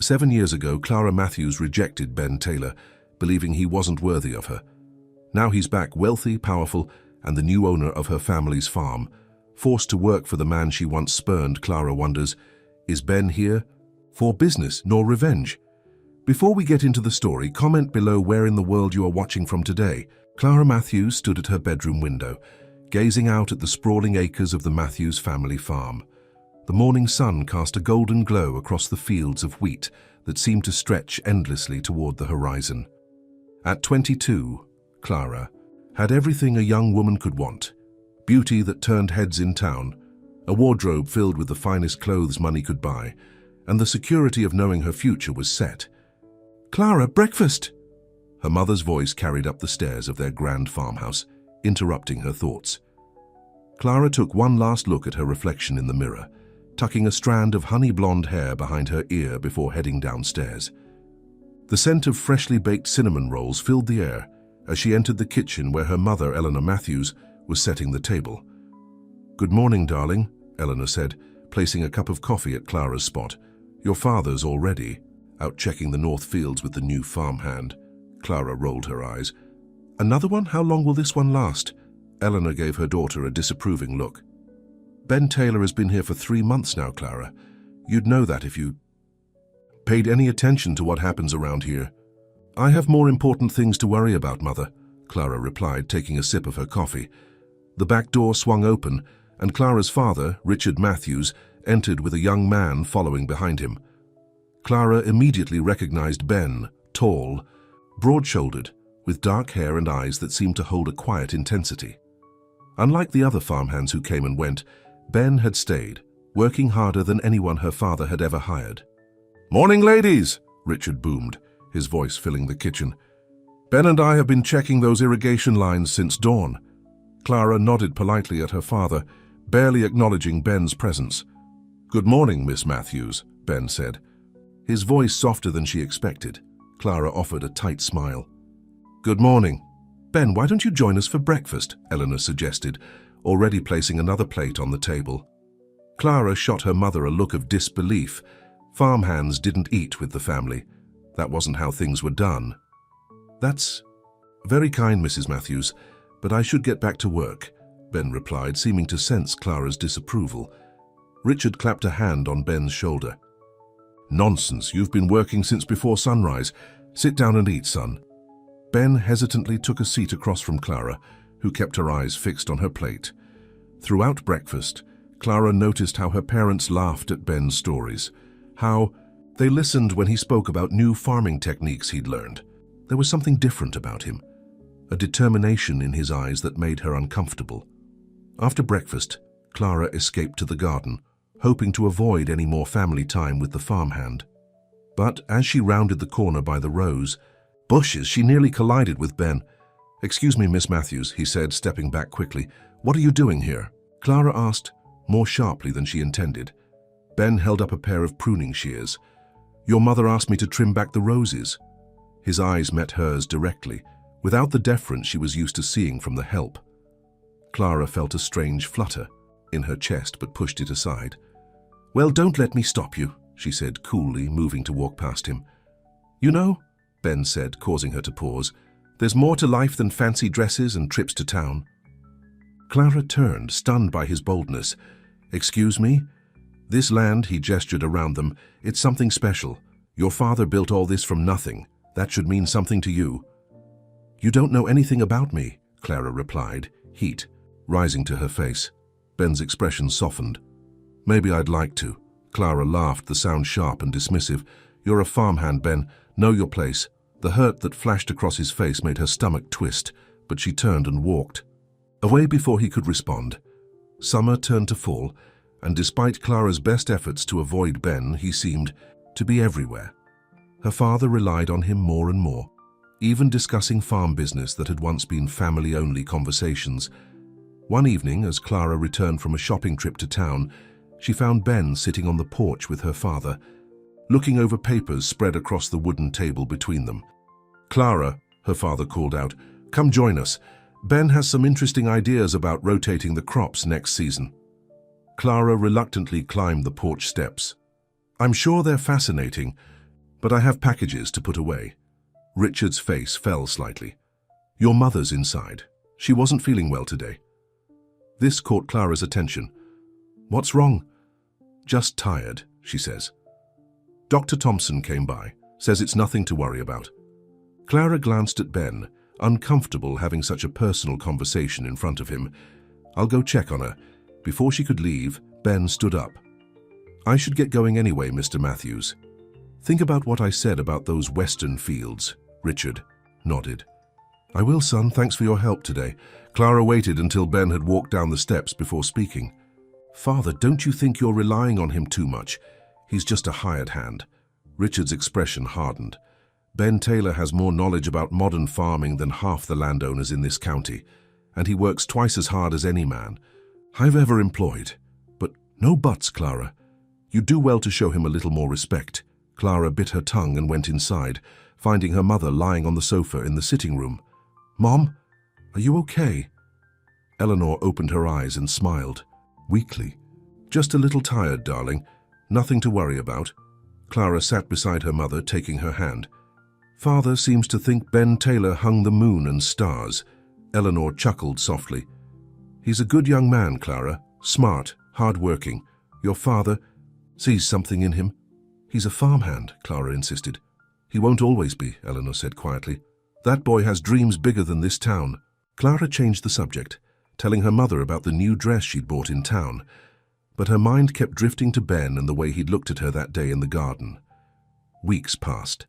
7 years ago, Clara Matthews rejected Ben Taylor, believing he wasn't worthy of her. Now he's back, wealthy, powerful, and the new owner of her family's farm. Forced to work for the man she once spurned, Clara wonders, is Ben here for business nor revenge? Before we get into the story, comment below where in the world you are watching from today. Clara Matthews stood at her bedroom window, gazing out at the sprawling acres of the Matthews family farm. The morning sun cast a golden glow across the fields of wheat that seemed to stretch endlessly toward the horizon. At 22, Clara had everything a young woman could want: beauty that turned heads in town, a wardrobe filled with the finest clothes money could buy, and the security of knowing her future was set. "Clara, breakfast!" Her mother's voice carried up the stairs of their grand farmhouse, interrupting her thoughts. Clara took one last look at her reflection in the mirror, tucking a strand of honey-blonde hair behind her ear before heading downstairs. The scent of freshly baked cinnamon rolls filled the air as she entered the kitchen where her mother, Eleanor Matthews, was setting the table. "Good morning, darling," Eleanor said, placing a cup of coffee at Clara's spot. "Your father's already out checking the north fields with the new farmhand." Clara rolled her eyes. "Another one? How long will this one last?" Eleanor gave her daughter a disapproving look. "Ben Taylor has been here for 3 months now, Clara. You'd know that if you paid any attention to what happens around here." "I have more important things to worry about, Mother," Clara replied, taking a sip of her coffee. The back door swung open, and Clara's father, Richard Matthews, entered with a young man following behind him. Clara immediately recognized Ben, tall, broad-shouldered, with dark hair and eyes that seemed to hold a quiet intensity. Unlike the other farmhands who came and went, Ben had stayed, working harder than anyone her father had ever hired. "Morning, ladies," Richard boomed, his voice filling the kitchen. "Ben and I have been checking those irrigation lines since dawn." Clara nodded politely at her father, barely acknowledging Ben's presence. "Good morning, Miss Matthews," Ben said. His voice softer than she expected. Clara offered a tight smile. "Good morning. Ben, why don't you join us for breakfast?" Eleanor suggested, already placing another plate on the table. Clara shot her mother a look of disbelief. Farmhands didn't eat with the family. That wasn't how things were done. "That's very kind, Mrs. Matthews, but I should get back to work," Ben replied, seeming to sense Clara's disapproval. Richard clapped a hand on Ben's shoulder. "Nonsense, you've been working since before sunrise. Sit down and eat, son." Ben hesitantly took a seat across from Clara, who kept her eyes fixed on her plate. Throughout breakfast, Clara noticed how her parents laughed at Ben's stories, how they listened when he spoke about new farming techniques he'd learned. There was something different about him, a determination in his eyes that made her uncomfortable. After breakfast, Clara escaped to the garden, hoping to avoid any more family time with the farmhand. But as she rounded the corner by the rows, bushes, she nearly collided with Ben. "Excuse me, Miss Matthews," he said, stepping back quickly. "What are you doing here?" Clara asked, more sharply than she intended. Ben held up a pair of pruning shears. "Your mother asked me to trim back the roses." His eyes met hers directly, without the deference she was used to seeing from the help. Clara felt a strange flutter in her chest but pushed it aside. "Well, don't let me stop you," she said coolly, moving to walk past him. "You know," Ben said, causing her to pause, "there's more to life than fancy dresses and trips to town." Clara turned, stunned by his boldness. "Excuse me? This land," he gestured around them, "it's something special. Your father built all this from nothing. That should mean something to you." "You don't know anything about me," Clara replied, heat rising to her face. Ben's expression softened. "Maybe I'd like to." Clara laughed, the sound sharp and dismissive. "You're a farmhand, Ben. Know your place." The hurt that flashed across his face made her stomach twist, but she turned and walked away before he could respond. Summer turned to fall, and despite Clara's best efforts to avoid Ben, he seemed to be everywhere. Her father relied on him more and more, even discussing farm business that had once been family-only conversations. One evening, as Clara returned from a shopping trip to town, she found Ben sitting on the porch with her father, looking over papers spread across the wooden table between them. "Clara," her father called out, "come join us. Ben has some interesting ideas about rotating the crops next season." Clara reluctantly climbed the porch steps. "I'm sure they're fascinating, but I have packages to put away. Richard's face fell slightly. Your mother's inside. She wasn't feeling well today. This caught Clara's attention. What's wrong? Just tired, she says. Dr. Thompson came by, says it's nothing to worry about. Clara glanced at Ben, uncomfortable having such a personal conversation in front of him. I'll go check on her. Before she could leave, Ben stood up. I should get going anyway, Mr. Matthews. Think about what I said about those western fields. Richard nodded. I will, son. Thanks for your help today. Clara waited until Ben had walked down the steps before speaking. Father, don't you think you're relying on him too much? He's just a hired hand. Richard's expression hardened. Ben Taylor has more knowledge about modern farming than half the landowners in this county, and he works twice as hard as any man I've ever employed. But no buts, Clara. You do well to show him a little more respect. Clara bit her tongue and went inside, finding her mother lying on the sofa in the sitting room. Mom, are you okay? Eleanor opened her eyes and smiled, weakly. Just a little tired, darling. Nothing to worry about. Clara sat beside her mother, taking her hand. Father seems to think Ben Taylor hung the moon and stars. Eleanor chuckled softly. He's a good young man, Clara. Smart, hard-working. Your father sees something in him. He's a farmhand, Clara insisted. He won't always be, Eleanor said quietly. That boy has dreams bigger than this town. Clara changed the subject, telling her mother about the new dress she'd bought in town. But her mind kept drifting to Ben and the way he'd looked at her that day in the garden. Weeks passed,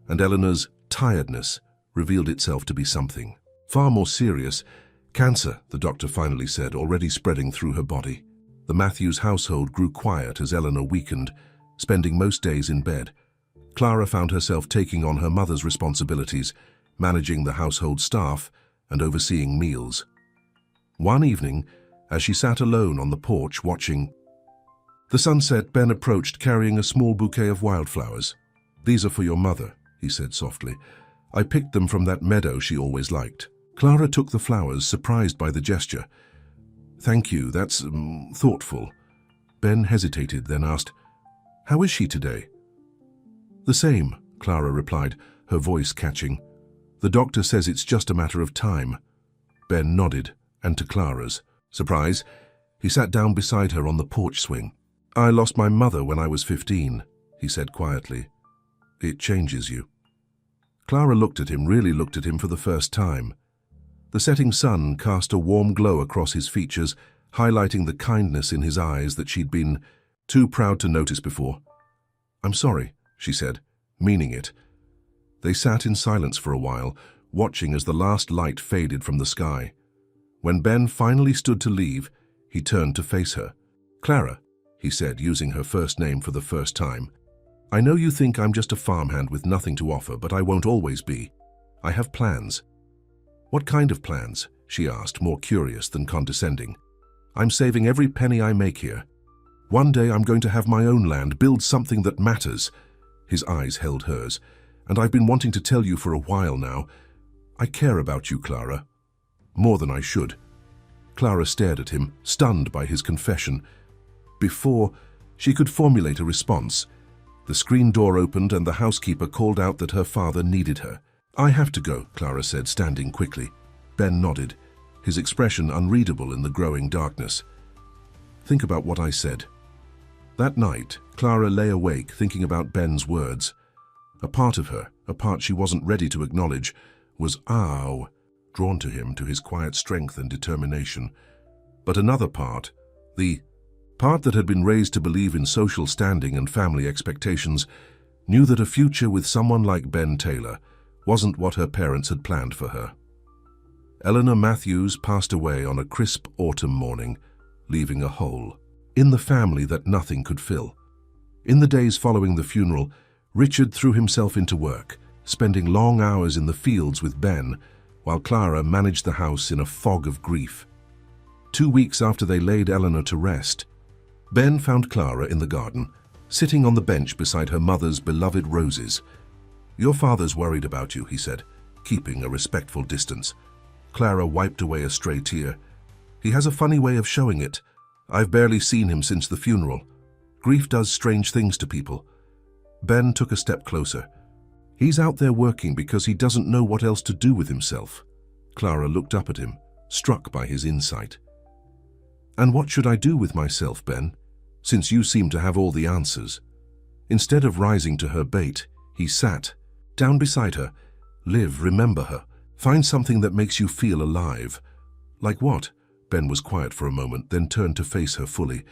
and Eleanor's tiredness revealed itself to be something far more serious. Cancer, the doctor finally said, already spreading through her body. The Matthews household grew quiet as Eleanor weakened, spending most days in bed. Clara found herself taking on her mother's responsibilities, managing the household staff and overseeing meals. One evening, as she sat alone on the porch watching the sunset, Ben approached carrying a small bouquet of wildflowers. These are for your mother, he said softly. I picked them from that meadow she always liked. Clara took the flowers, surprised by the gesture. Thank you, that's thoughtful. Ben hesitated, then asked, How is she today? The same, Clara replied, her voice catching. The doctor says it's just a matter of time. Ben nodded, and to Clara's surprise, he sat down beside her on the porch swing. I lost my mother when I was 15, he said quietly. It changes you. Clara looked at him, really looked at him for the first time. The setting sun cast a warm glow across his features, highlighting the kindness in his eyes that she'd been too proud to notice before. I'm sorry, she said, meaning it. They sat in silence for a while, watching as the last light faded from the sky. When Ben finally stood to leave, he turned to face her. Clara, he said, using her first name for the first time. I know you think I'm just a farmhand with nothing to offer, but I won't always be. I have plans. What kind of plans? She asked, more curious than condescending. I'm saving every penny I make here. One day I'm going to have my own land, build something that matters. His eyes held hers. And I've been wanting to tell you for a while now. I care about you, Clara. More than I should. Clara stared at him, stunned by his confession. Before she could formulate a response, the screen door opened and the housekeeper called out that her father needed her. I have to go, Clara said, standing quickly. Ben nodded, his expression unreadable in the growing darkness. Think about what I said. That night, Clara lay awake thinking about Ben's words. A part of her, a part she wasn't ready to acknowledge, was drawn to him, to his quiet strength and determination. But another part, the part that had been raised to believe in social standing and family expectations, knew that a future with someone like Ben Taylor wasn't what her parents had planned for her. Eleanor Matthews passed away on a crisp autumn morning, leaving a hole in the family that nothing could fill. In the days following the funeral, Richard threw himself into work, spending long hours in the fields with Ben, while Clara managed the house in a fog of grief. 2 weeks after they laid Eleanor to rest, Ben found Clara in the garden, sitting on the bench beside her mother's beloved roses. Your father's worried about you, he said, keeping a respectful distance. Clara wiped away a stray tear. He has a funny way of showing it. I've barely seen him since the funeral. Grief does strange things to people. Ben took a step closer. He's out there working because he doesn't know what else to do with himself. Clara looked up at him, struck by his insight. And what should I do with myself, Ben, since you seem to have all the answers? Instead of rising to her bait, he sat down beside her. Live, remember her. Find something that makes you feel alive. Like what? Ben was quiet for a moment, then turned to face her fully.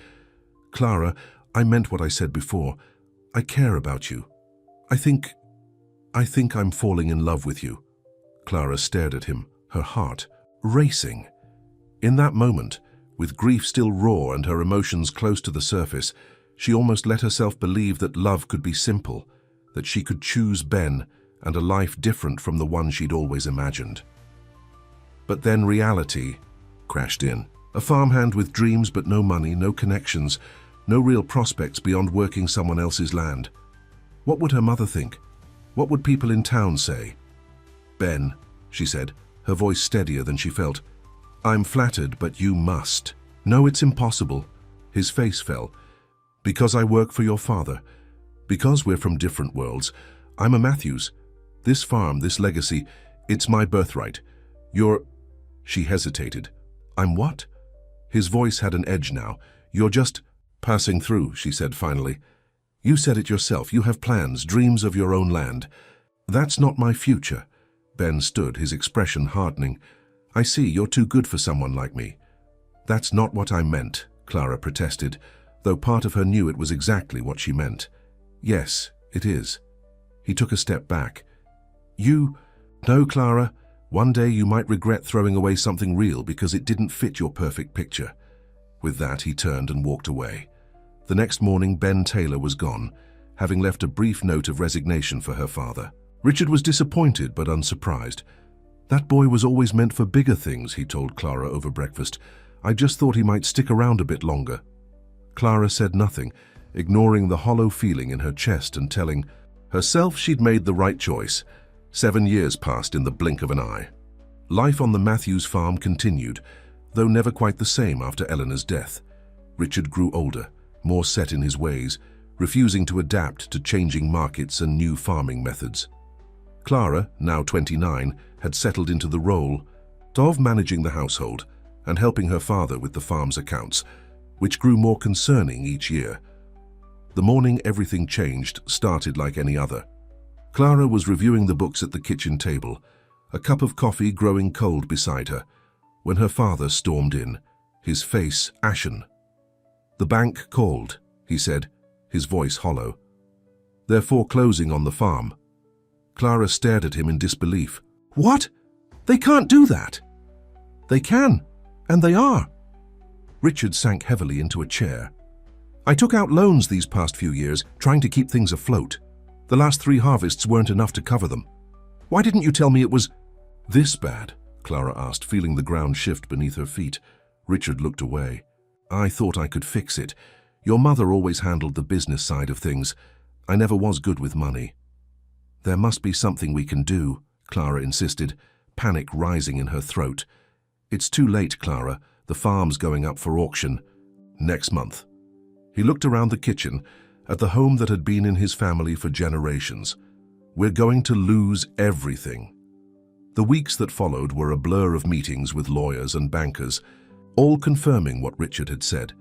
Clara, I meant what I said before. I care about you. I think I'm falling in love with you. Clara stared at him, her heart racing. In that moment, with grief still raw and her emotions close to the surface, she almost let herself believe that love could be simple, that she could choose Ben and a life different from the one she'd always imagined. But then reality crashed in. A farmhand with dreams but no money, no connections, no real prospects beyond working someone else's land. What would her mother think? What would people in town say? Ben, she said, her voice steadier than she felt. I'm flattered, but you must. No, it's impossible. His face fell. Because I work for your father. Because we're from different worlds. I'm a Matthews. This farm, this legacy, it's my birthright. She hesitated. I'm what? His voice had an edge now. You're just passing through, she said finally. You said it yourself. You have plans, dreams of your own land. That's not my future. Ben stood, his expression hardening. I see, you're too good for someone like me. That's not what I meant, Clara protested, though part of her knew it was exactly what she meant. Yes, it is. He took a step back. No, Clara. One day you might regret throwing away something real because it didn't fit your perfect picture. With that, he turned and walked away. The next morning, Ben Taylor was gone, having left a brief note of resignation for her father. Richard was disappointed but unsurprised. That boy was always meant for bigger things, he told Clara over breakfast. I just thought he might stick around a bit longer. Clara said nothing, ignoring the hollow feeling in her chest and telling herself she'd made the right choice. 7 years passed in the blink of an eye. Life on the Matthews farm continued, though never quite the same after Eleanor's death. Richard grew older, more set in his ways, refusing to adapt to changing markets and new farming methods. Clara, now 29, had settled into the role of managing the household and helping her father with the farm's accounts, which grew more concerning each year. The morning everything changed started like any other. Clara was reviewing the books at the kitchen table, a cup of coffee growing cold beside her, when her father stormed in, his face ashen. The bank called, he said, his voice hollow. They're foreclosing on the farm. Clara stared at him in disbelief. What? They can't do that. They can, and they are. Richard sank heavily into a chair. I took out loans these past few years, trying to keep things afloat. The last 3 harvests weren't enough to cover them. Why didn't you tell me it was this bad? Clara asked, feeling the ground shift beneath her feet. Richard looked away. I thought I could fix it. Your mother always handled the business side of things. I never was good with money. There must be something we can do, Clara insisted, panic rising in her throat. It's too late, Clara. The farm's going up for auction next month. He looked around the kitchen, at the home that had been in his family for generations. We're going to lose everything. The weeks that followed were a blur of meetings with lawyers and bankers, all confirming what Richard had said.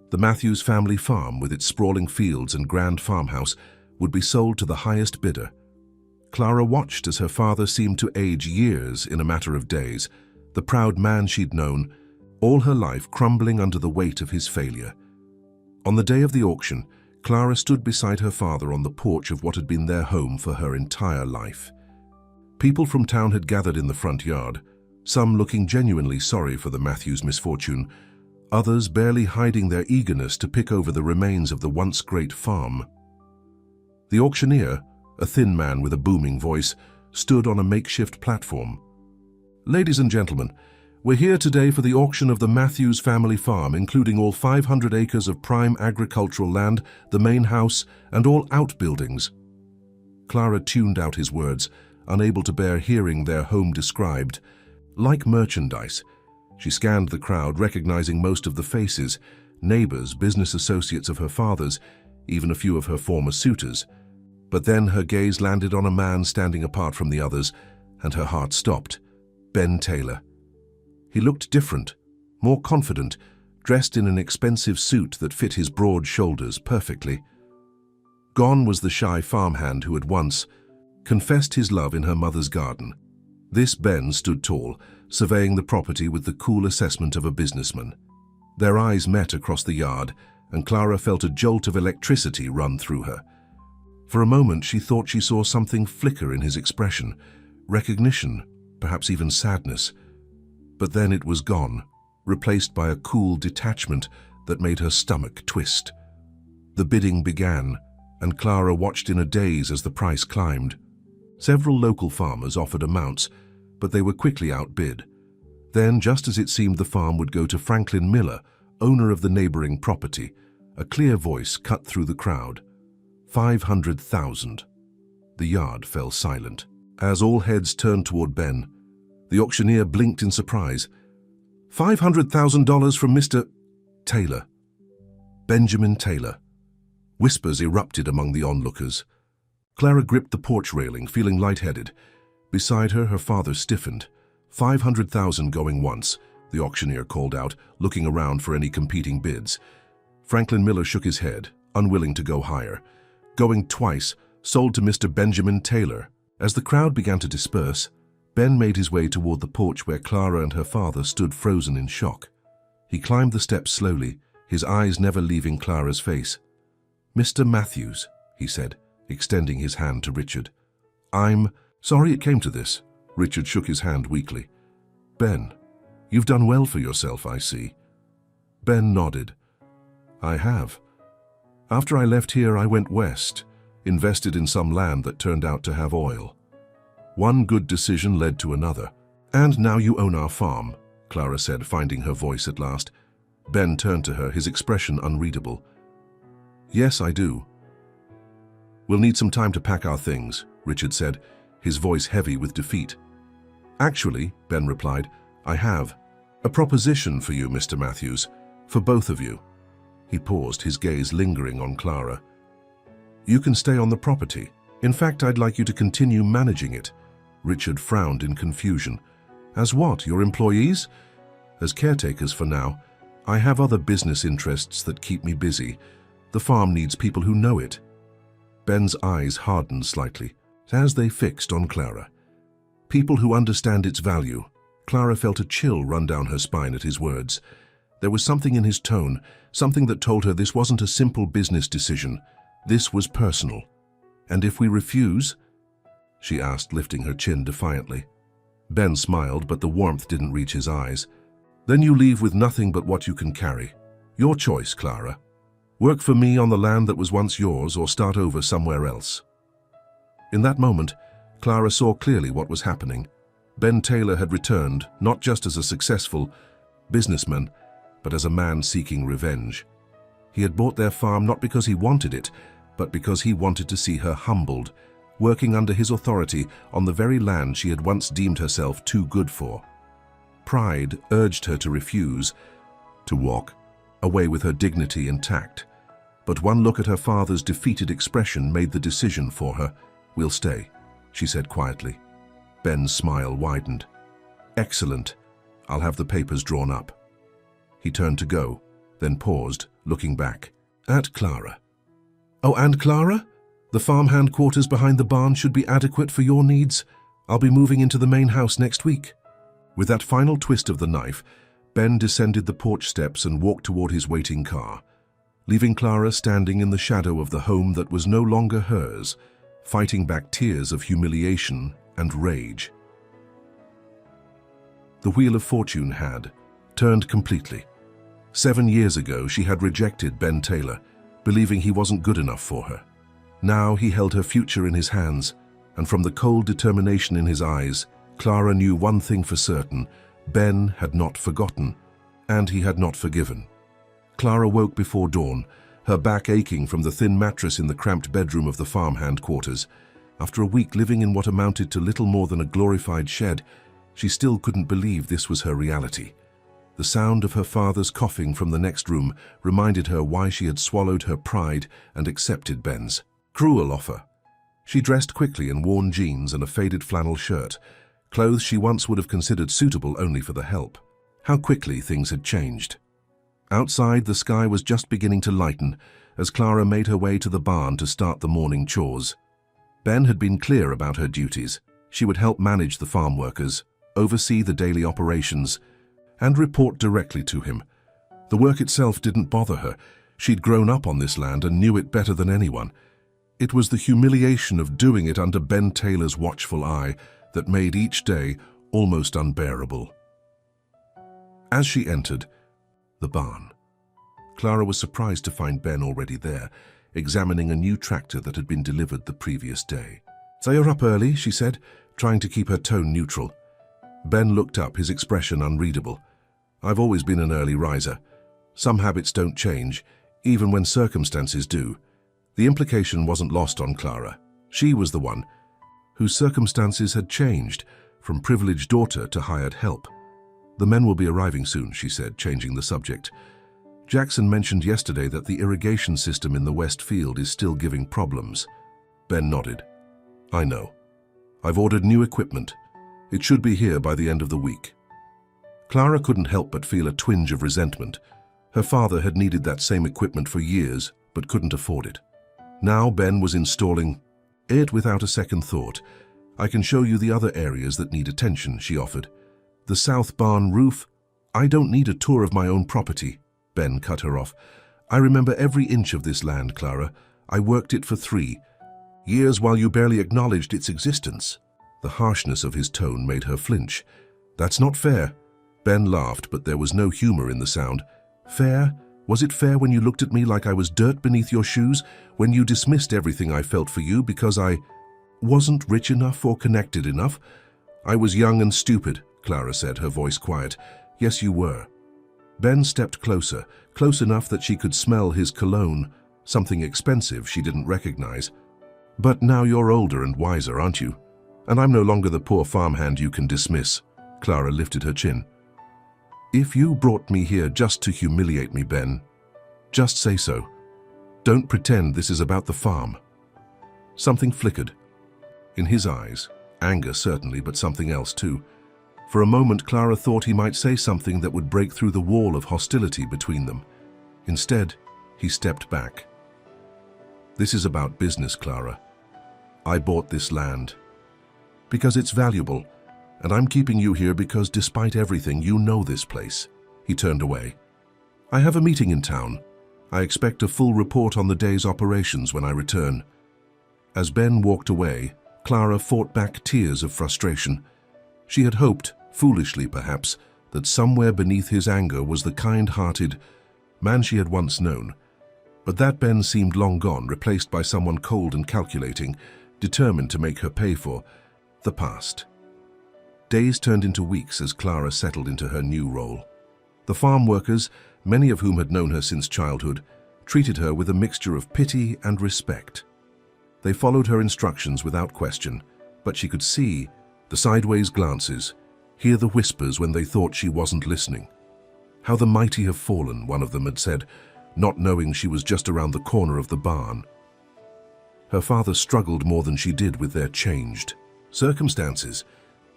The Matthews family farm, with its sprawling fields and grand farmhouse, would be sold to the highest bidder. Clara watched as her father seemed to age years in a matter of days, the proud man she'd known, all her life crumbling under the weight of his failure. On the day of the auction, Clara stood beside her father on the porch of what had been their home for her entire life. People from town had gathered in the front yard, some looking genuinely sorry for the Matthews misfortune, others barely hiding their eagerness to pick over the remains of the once great farm. The auctioneer, a thin man with a booming voice, stood on a makeshift platform. Ladies and gentlemen, we're here today for the auction of the Matthews family farm, including all 500 acres of prime agricultural land, the main house, and all outbuildings. Clara tuned out his words, unable to bear hearing their home described. Like merchandise, she scanned the crowd, recognizing most of the faces, neighbors, business associates of her father's, even a few of her former suitors. But then her gaze landed on a man standing apart from the others, and her heart stopped. Ben Taylor. He looked different, more confident, dressed in an expensive suit that fit his broad shoulders perfectly. Gone was the shy farmhand who had once confessed his love in her mother's garden. This Ben stood tall, surveying the property with the cool assessment of a businessman. Their eyes met across the yard, and Clara felt a jolt of electricity run through her. For a moment she thought she saw something flicker in his expression, recognition, perhaps even sadness. But then it was gone, replaced by a cool detachment that made her stomach twist. The bidding began, and Clara watched in a daze as the price climbed. Several local farmers offered amounts, but they were quickly outbid. Then, just as it seemed the farm would go to Franklin Miller, owner of the neighboring property, a clear voice cut through the crowd. 500,000. The yard fell silent. As all heads turned toward Ben, the auctioneer blinked in surprise. $500,000 from Mr. Taylor. Benjamin Taylor. Whispers erupted among the onlookers. Clara gripped the porch railing, feeling lightheaded. Beside her, her father stiffened. 500,000 going once, the auctioneer called out, looking around for any competing bids. Franklin Miller shook his head, unwilling to go higher. Going twice, sold to Mr. Benjamin Taylor. As the crowd began to disperse, Ben made his way toward the porch where Clara and her father stood frozen in shock. He climbed the steps slowly, his eyes never leaving Clara's face. "Mr. Matthews," he said, extending his hand to Richard. "I'm sorry it came to this." Richard shook his hand weakly. "Ben, you've done well for yourself, I see." Ben nodded. "I have. After I left here, I went west, invested in some land that turned out to have oil. One good decision led to another. And now you own our farm," Clara said, finding her voice at last. Ben turned to her, his expression unreadable. "Yes, I do." "We'll need some time to pack our things," Richard said, his voice heavy with defeat. "Actually," Ben replied, "I have a proposition for you, Mr. Matthews, for both of you." He paused, his gaze lingering on Clara. "You can stay on the property. In fact, I'd like you to continue managing it." Richard frowned in confusion. "As what, your employees?" "As caretakers for now. I have other business interests that keep me busy. The farm needs people who know it." Ben's eyes hardened slightly, as they fixed on Clara. "People who understand its value." Clara felt a chill run down her spine at his words. There was something in his tone, something that told her this wasn't a simple business decision. This was personal. "And if we refuse?" she asked, lifting her chin defiantly. Ben smiled, but the warmth didn't reach his eyes. "Then you leave with nothing but what you can carry. Your choice, Clara. Work for me on the land that was once yours or start over somewhere else." In that moment, Clara saw clearly what was happening. Ben Taylor had returned, not just as a successful businessman, but as a man seeking revenge. He had bought their farm not because he wanted it, but because he wanted to see her humbled, working under his authority on the very land she had once deemed herself too good for. Pride urged her to refuse, to walk away with her dignity intact. But one look at her father's defeated expression made the decision for her. "We'll stay," she said quietly. Ben's smile widened. "Excellent. I'll have the papers drawn up." He turned to go, then paused, looking back at Clara. "Oh, and Clara? The farmhand quarters behind the barn should be adequate for your needs. I'll be moving into the main house next week." With that final twist of the knife, Ben descended the porch steps and walked toward his waiting car, leaving Clara standing in the shadow of the home that was no longer hers, fighting back tears of humiliation and rage. The Wheel of Fortune had turned completely. 7 years ago, she had rejected Ben Taylor, believing he wasn't good enough for her. Now he held her future in his hands, and from the cold determination in his eyes, Clara knew one thing for certain: Ben had not forgotten, and he had not forgiven. Clara woke before dawn, her back aching from the thin mattress in the cramped bedroom of the farmhand quarters. After a week living in what amounted to little more than a glorified shed, she still couldn't believe this was her reality. The sound of her father's coughing from the next room reminded her why she had swallowed her pride and accepted Ben's cruel offer. She dressed quickly in worn jeans and a faded flannel shirt, clothes she once would have considered suitable only for the help. How quickly things had changed. Outside, the sky was just beginning to lighten as Clara made her way to the barn to start the morning chores. Ben had been clear about her duties. She would help manage the farm workers, oversee the daily operations, and report directly to him. The work itself didn't bother her. She'd grown up on this land and knew it better than anyone. It was the humiliation of doing it under Ben Taylor's watchful eye that made each day almost unbearable. As she entered the barn, Clara was surprised to find Ben already there, examining a new tractor that had been delivered the previous day. "So you're up early," she said, trying to keep her tone neutral. Ben looked up, his expression unreadable. "I've always been an early riser. Some habits don't change, even when circumstances do." The implication wasn't lost on Clara. She was the one whose circumstances had changed, from privileged daughter to hired help. "The men will be arriving soon," she said, changing the subject. "Jackson mentioned yesterday that the irrigation system in the West Field is still giving problems." Ben nodded. "I know. I've ordered new equipment. It should be here by the end of the week." Clara couldn't help but feel a twinge of resentment. Her father had needed that same equipment for years, but couldn't afford it. Now Ben was installing it without a second thought. "I can show you the other areas that need attention," she offered. "The south barn roof." "I don't need a tour of my own property," Ben cut her off. "I remember every inch of this land, Clara. I worked it for 3 years while you barely acknowledged its existence." The harshness of his tone made her flinch. "That's not fair." Ben laughed, but there was no humor in the sound. "Fair? Was it fair when you looked at me like I was dirt beneath your shoes? When you dismissed everything I felt for you because I wasn't rich enough or connected enough?" "I was young and stupid," Clara said, her voice quiet. "Yes, you were." Ben stepped closer, close enough that she could smell his cologne, something expensive she didn't recognize. "But now you're older and wiser, aren't you? And I'm no longer the poor farmhand you can dismiss." Clara lifted her chin. "If you brought me here just to humiliate me, Ben, just say so. Don't pretend this is about the farm." Something flickered. In his eyes, anger certainly, but something else too. For a moment, Clara thought he might say something that would break through the wall of hostility between them. Instead, he stepped back. "This is about business, Clara. I bought this land because it's valuable, and I'm keeping you here because despite everything, you know this place." He turned away. "I have a meeting in town. I expect a full report on the day's operations when I return." As Ben walked away, Clara fought back tears of frustration. She had hoped, foolishly perhaps, that somewhere beneath his anger was the kind-hearted man she had once known. But that Ben seemed long gone, replaced by someone cold and calculating, determined to make her pay for the past. Days turned into weeks as Clara settled into her new role. The farm workers, many of whom had known her since childhood, treated her with a mixture of pity and respect. They followed her instructions without question, but she could see the sideways glances, hear the whispers when they thought she wasn't listening. "How the mighty have fallen," one of them had said, not knowing she was just around the corner of the barn. Her father struggled more than she did with their changed circumstances.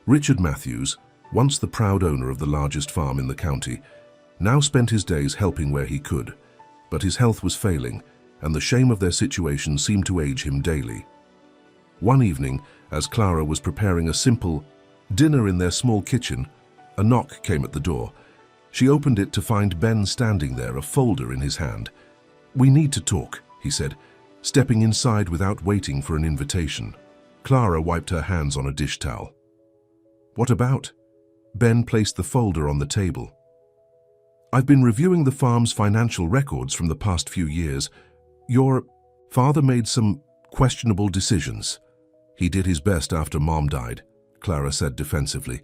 Richard Matthews, once the proud owner of the largest farm in the county, now spent his days helping where he could, but his health was failing, and the shame of their situation seemed to age him daily. One evening, as Clara was preparing a simple dinner in their small kitchen, a knock came at the door. She opened it to find Ben standing there, a folder in his hand. "We need to talk," he said, stepping inside without waiting for an invitation. Clara wiped her hands on a dish towel. "What about?" Ben placed the folder on the table. "I've been reviewing the farm's financial records from the past few years. Your father made some questionable decisions. He did his best after Mom died," Clara said defensively.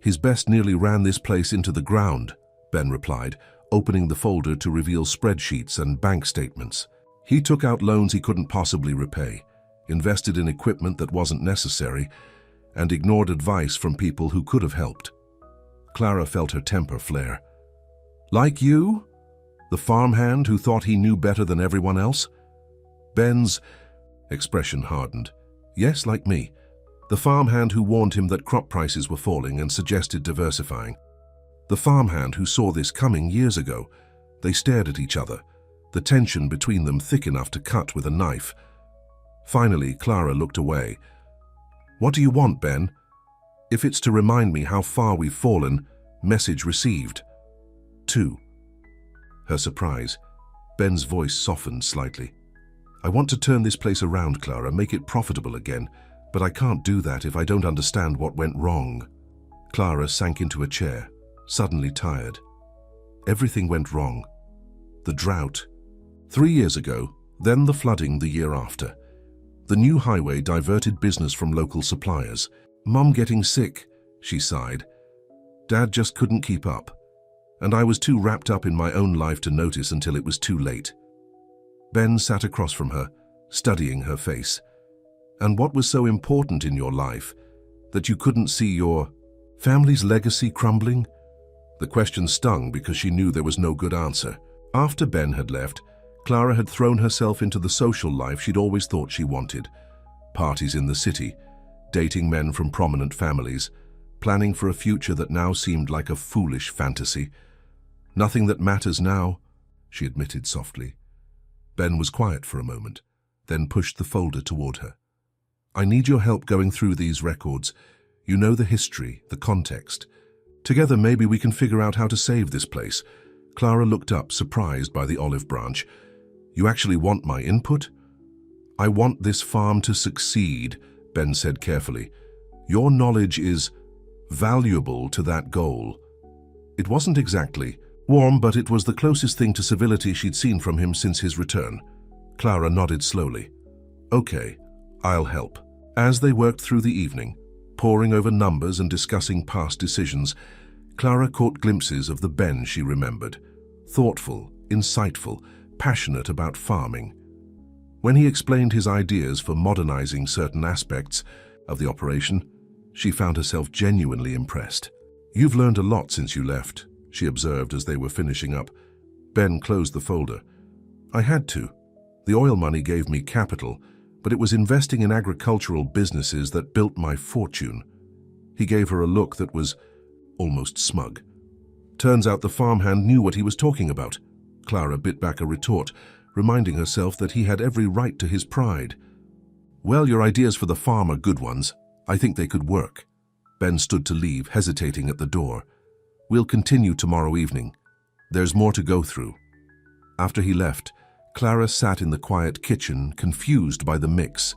"His best nearly ran this place into the ground," Ben replied, opening the folder to reveal spreadsheets and bank statements. "He took out loans he couldn't possibly repay, invested in equipment that wasn't necessary, and ignored advice from people who could have helped." Clara felt her temper flare. "Like you? The farmhand who thought he knew better than everyone else?" Ben's expression hardened. Yes, like me. The farmhand who warned him that crop prices were falling and suggested diversifying. The farmhand who saw this coming years ago. They stared at each other, the tension between them thick enough to cut with a knife. Finally, Clara looked away. What do you want, Ben? If it's to remind me how far we've fallen, message received. 2. Her surprise. Ben's voice softened slightly. I want to turn this place around, Clara, make it profitable again, but I can't do that if I don't understand what went wrong. Clara sank into a chair, suddenly tired. Everything went wrong. The drought. 3 years ago, then the flooding the year after. The new highway diverted business from local suppliers. Mum getting sick, she sighed. Dad just couldn't keep up. And I was too wrapped up in my own life to notice until it was too late. Ben sat across from her, studying her face. And what was so important in your life that you couldn't see your family's legacy crumbling? The question stung because she knew there was no good answer. After Ben had left, Clara had thrown herself into the social life she'd always thought she wanted. Parties in the city, dating men from prominent families, planning for a future that now seemed like a foolish fantasy. Nothing that matters now, she admitted softly. Ben was quiet for a moment, then pushed the folder toward her. I need your help going through these records. You know the history, the context. Together maybe we can figure out how to save this place. Clara looked up, surprised by the olive branch. You actually want my input? I want this farm to succeed, Ben said carefully. Your knowledge is valuable to that goal. It wasn't exactly warm, but it was the closest thing to civility she'd seen from him since his return. Clara nodded slowly. Okay, I'll help. As they worked through the evening, poring over numbers and discussing past decisions, Clara caught glimpses of the Ben she remembered. Thoughtful, insightful, passionate about farming. When he explained his ideas for modernizing certain aspects of the operation, she found herself genuinely impressed. You've learned a lot since you left, she observed as they were finishing up. Ben closed the folder. I had to. The oil money gave me capital, but it was investing in agricultural businesses that built my fortune. He gave her a look that was almost smug. Turns out the farmhand knew what he was talking about. Clara bit back a retort, reminding herself that he had every right to his pride. Well, your ideas for the farm are good ones. I think they could work. Ben stood to leave, hesitating at the door. We'll continue tomorrow evening. There's more to go through. After he left, Clara sat in the quiet kitchen, confused by the mix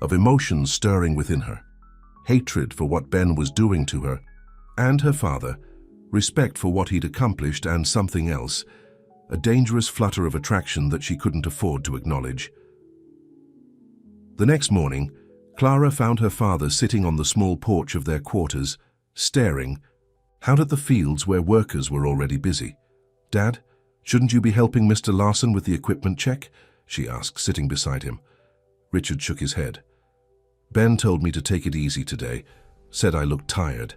of emotions stirring within her. Hatred for what Ben was doing to her and her father, respect for what he'd accomplished, and something else, a dangerous flutter of attraction that she couldn't afford to acknowledge. The next morning, Clara found her father sitting on the small porch of their quarters, staring out at the fields where workers were already busy. Dad, shouldn't you be helping Mr. Larson with the equipment check? She asked, sitting beside him. Richard shook his head. Ben told me to take it easy today, said I looked tired.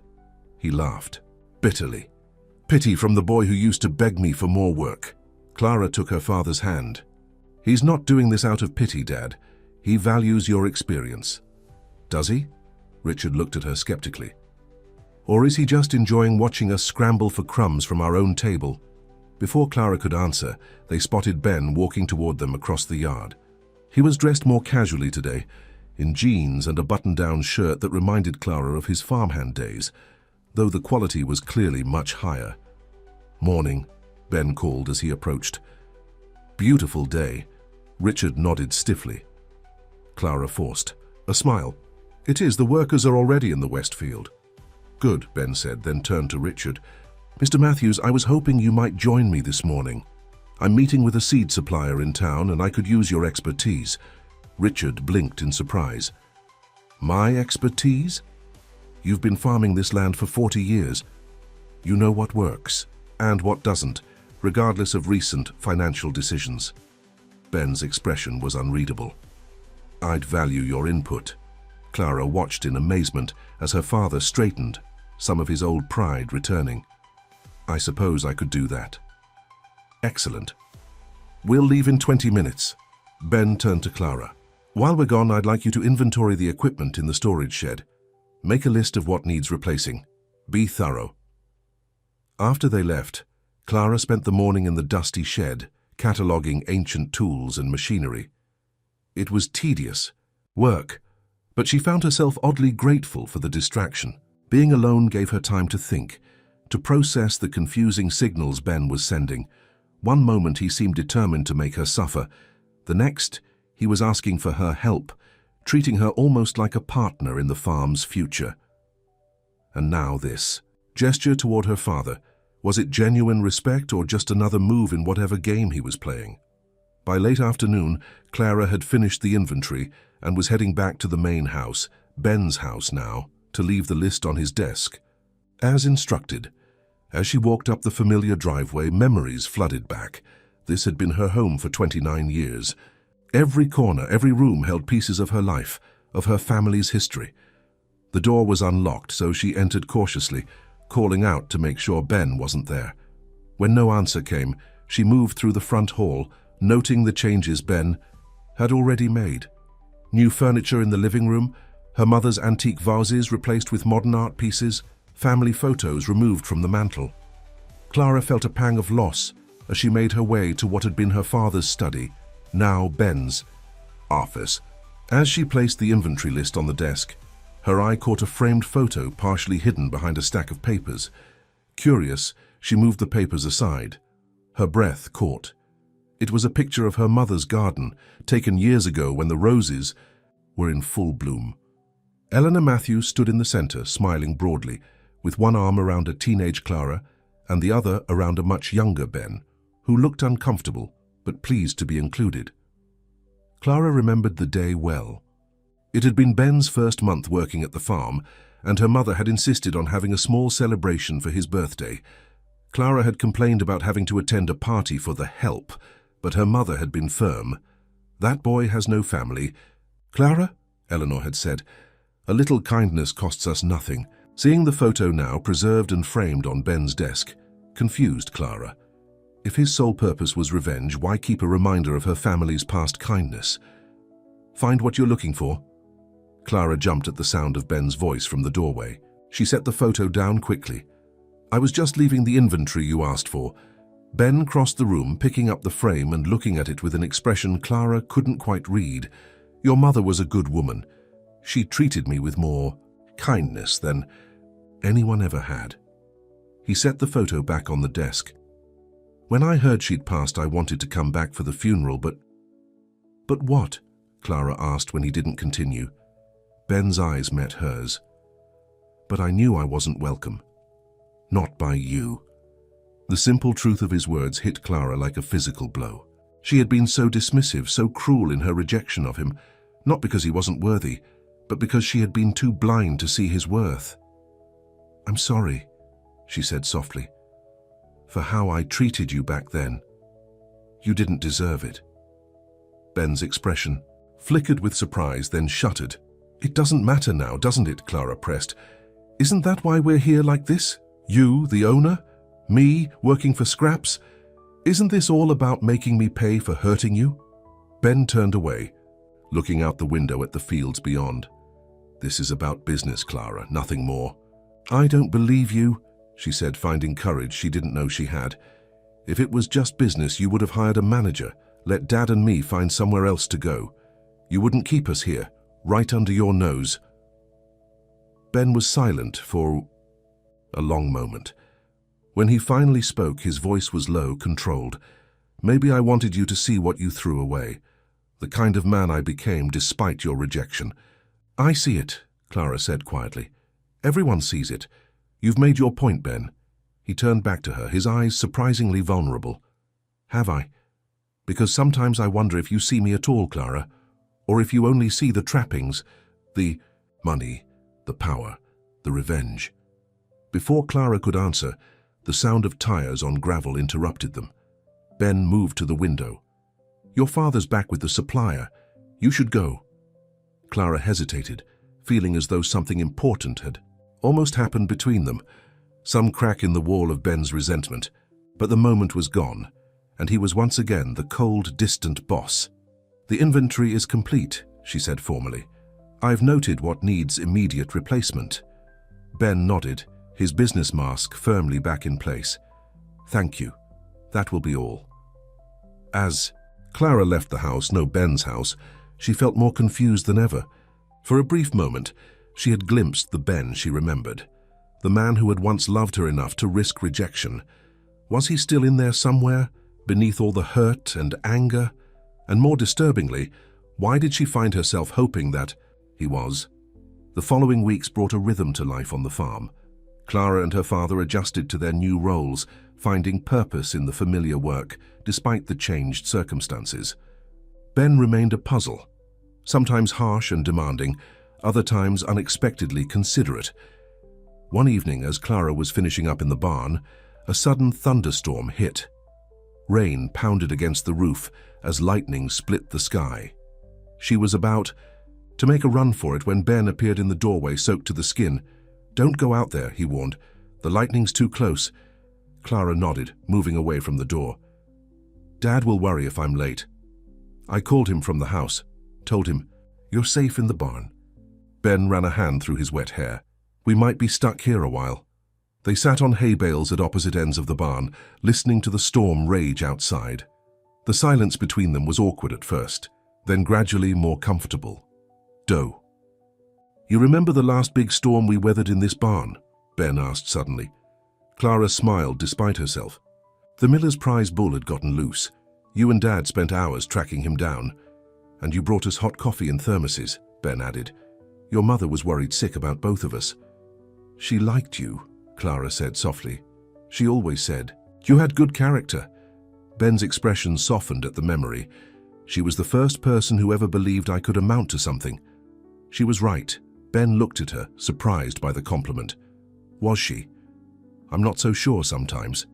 He laughed, bitterly. Pity from the boy who used to beg me for more work. Clara took her father's hand. He's not doing this out of pity, Dad. He values your experience. Does he? Richard looked at her skeptically. Or is he just enjoying watching us scramble for crumbs from our own table? Before Clara could answer, they spotted Ben walking toward them across the yard. He was dressed more casually today, in jeans and a button-down shirt that reminded Clara of his farmhand days, though the quality was clearly much higher. Morning, Ben called as he approached. Beautiful day. Richard nodded stiffly. Clara forced a smile. It is, the workers are already in the West Field. Good, Ben said, then turned to Richard. Mr. Matthews, I was hoping you might join me this morning. I'm meeting with a seed supplier in town and I could use your expertise. Richard blinked in surprise. My expertise? You've been farming this land for 40 years. You know what works and what doesn't, regardless of recent financial decisions. Ben's expression was unreadable. I'd value your input. Clara watched in amazement as her father straightened, some of his old pride returning. I suppose I could do that. Excellent. We'll leave in 20 minutes. Ben turned to Clara. While we're gone, I'd like you to inventory the equipment in the storage shed. Make a list of what needs replacing. Be thorough. After they left, Clara spent the morning in the dusty shed, cataloguing ancient tools and machinery. It was tedious work, but she found herself oddly grateful for the distraction. Being alone gave her time to think, to process the confusing signals Ben was sending. One moment he seemed determined to make her suffer. The next, he was asking for her help, treating her almost like a partner in the farm's future. And now this gesture toward her father. Was it genuine respect or just another move in whatever game he was playing? By late afternoon, Clara had finished the inventory and was heading back to the main house, Ben's house now, to leave the list on his desk. As instructed, as she walked up the familiar driveway, memories flooded back. This had been her home for 29 years. Every corner, every room held pieces of her life, of her family's history. The door was unlocked, so she entered cautiously, calling out to make sure Ben wasn't there. When no answer came, she moved through the front hall, noting the changes Ben had already made. New furniture in the living room, her mother's antique vases replaced with modern art pieces, family photos removed from the mantel. Clara felt a pang of loss as she made her way to what had been her father's study, now Ben's office. As she placed the inventory list on the desk, her eye caught a framed photo partially hidden behind a stack of papers. Curious, she moved the papers aside. Her breath caught. It was a picture of her mother's garden, taken years ago when the roses were in full bloom. Eleanor Matthews stood in the center, smiling broadly, with one arm around a teenage Clara and the other around a much younger Ben, who looked uncomfortable but pleased to be included. Clara remembered the day well. It had been Ben's first month working at the farm, and her mother had insisted on having a small celebration for his birthday. Clara had complained about having to attend a party for the help, but her mother had been firm. "That boy has no family." "Clara," Eleanor had said, "a little kindness costs us nothing." Seeing the photo now preserved and framed on Ben's desk confused Clara. If his sole purpose was revenge, why keep a reminder of her family's past kindness? "Find what you're looking for?" Clara jumped at the sound of Ben's voice from the doorway. She set the photo down quickly. "I was just leaving the inventory you asked for." Ben crossed the room, picking up the frame and looking at it with an expression Clara couldn't quite read. "Your mother was a good woman. She treated me with more kindness than anyone ever had." He set the photo back on the desk. "When I heard she'd passed, I wanted to come back for the funeral, but..." "But what?" Clara asked when he didn't continue. Ben's eyes met hers. "But I knew I wasn't welcome. Not by you." The simple truth of his words hit Clara like a physical blow. She had been so dismissive, so cruel in her rejection of him, not because he wasn't worthy, but because she had been too blind to see his worth. "I'm sorry," she said softly, "for how I treated you back then. You didn't deserve it." Ben's expression flickered with surprise, then shuttered. "It doesn't matter now, doesn't it?" Clara pressed. "Isn't that why we're here like this? You, the owner? Me, working for scraps? Isn't this all about making me pay for hurting you?" Ben turned away, looking out the window at the fields beyond. "This is about business, Clara, nothing more." "I don't believe you," she said, finding courage she didn't know she had. "If it was just business, you would have hired a manager, let Dad and me find somewhere else to go. You wouldn't keep us here, right under your nose." Ben was silent for a long moment. When he finally spoke, his voice was low, controlled. "Maybe I wanted you to see what you threw away, the kind of man I became despite your rejection." "I see it," Clara said quietly. "Everyone sees it. You've made your point, Ben." He turned back to her, his eyes surprisingly vulnerable. "Have I? Because sometimes I wonder if you see me at all, Clara, or if you only see the trappings, the money, the power, the revenge." Before Clara could answer, the sound of tires on gravel interrupted them. Ben moved to the window. "Your father's back with the supplier. You should go." Clara hesitated, feeling as though something important had almost happened between them, some crack in the wall of Ben's resentment. But the moment was gone, and he was once again the cold, distant boss. "The inventory is complete," she said formally. "I've noted what needs immediate replacement." Ben nodded, his business mask firmly back in place. "Thank you. That will be all." As Clara left the house, no Ben's house, she felt more confused than ever. For a brief moment, she had glimpsed the Ben she remembered, the man who had once loved her enough to risk rejection. Was he still in there somewhere, beneath all the hurt and anger? And more disturbingly, why did she find herself hoping that he was? The following weeks brought a rhythm to life on the farm. Clara and her father adjusted to their new roles, finding purpose in the familiar work, despite the changed circumstances. Ben remained a puzzle, sometimes harsh and demanding, other times unexpectedly considerate. One evening, as Clara was finishing up in the barn, a sudden thunderstorm hit. Rain pounded against the roof as lightning split the sky. She was about to make a run for it when Ben appeared in the doorway, soaked to the skin. "Don't go out there," he warned. "The lightning's too close." Clara nodded, moving away from the door. "Dad will worry if I'm late." I called him from the house, told him, "You're safe in the barn." Ben ran a hand through his wet hair. "We might be stuck here a while." They sat on hay bales at opposite ends of the barn, listening to the storm rage outside. The silence between them was awkward at first, then gradually more comfortable. "Doe, you remember the last big storm we weathered in this barn?" Ben asked suddenly. Clara smiled despite herself. "The miller's prize bull had gotten loose. You and Dad spent hours tracking him down. And you brought us hot coffee and thermoses," Ben added. "Your mother was worried sick about both of us." "She liked you," Clara said softly. "She always said. You had good character." Ben's expression softened at the memory. "She was the first person who ever believed I could amount to something." She was right. Ben looked at her, surprised by the compliment. Was she? "I'm not so sure sometimes."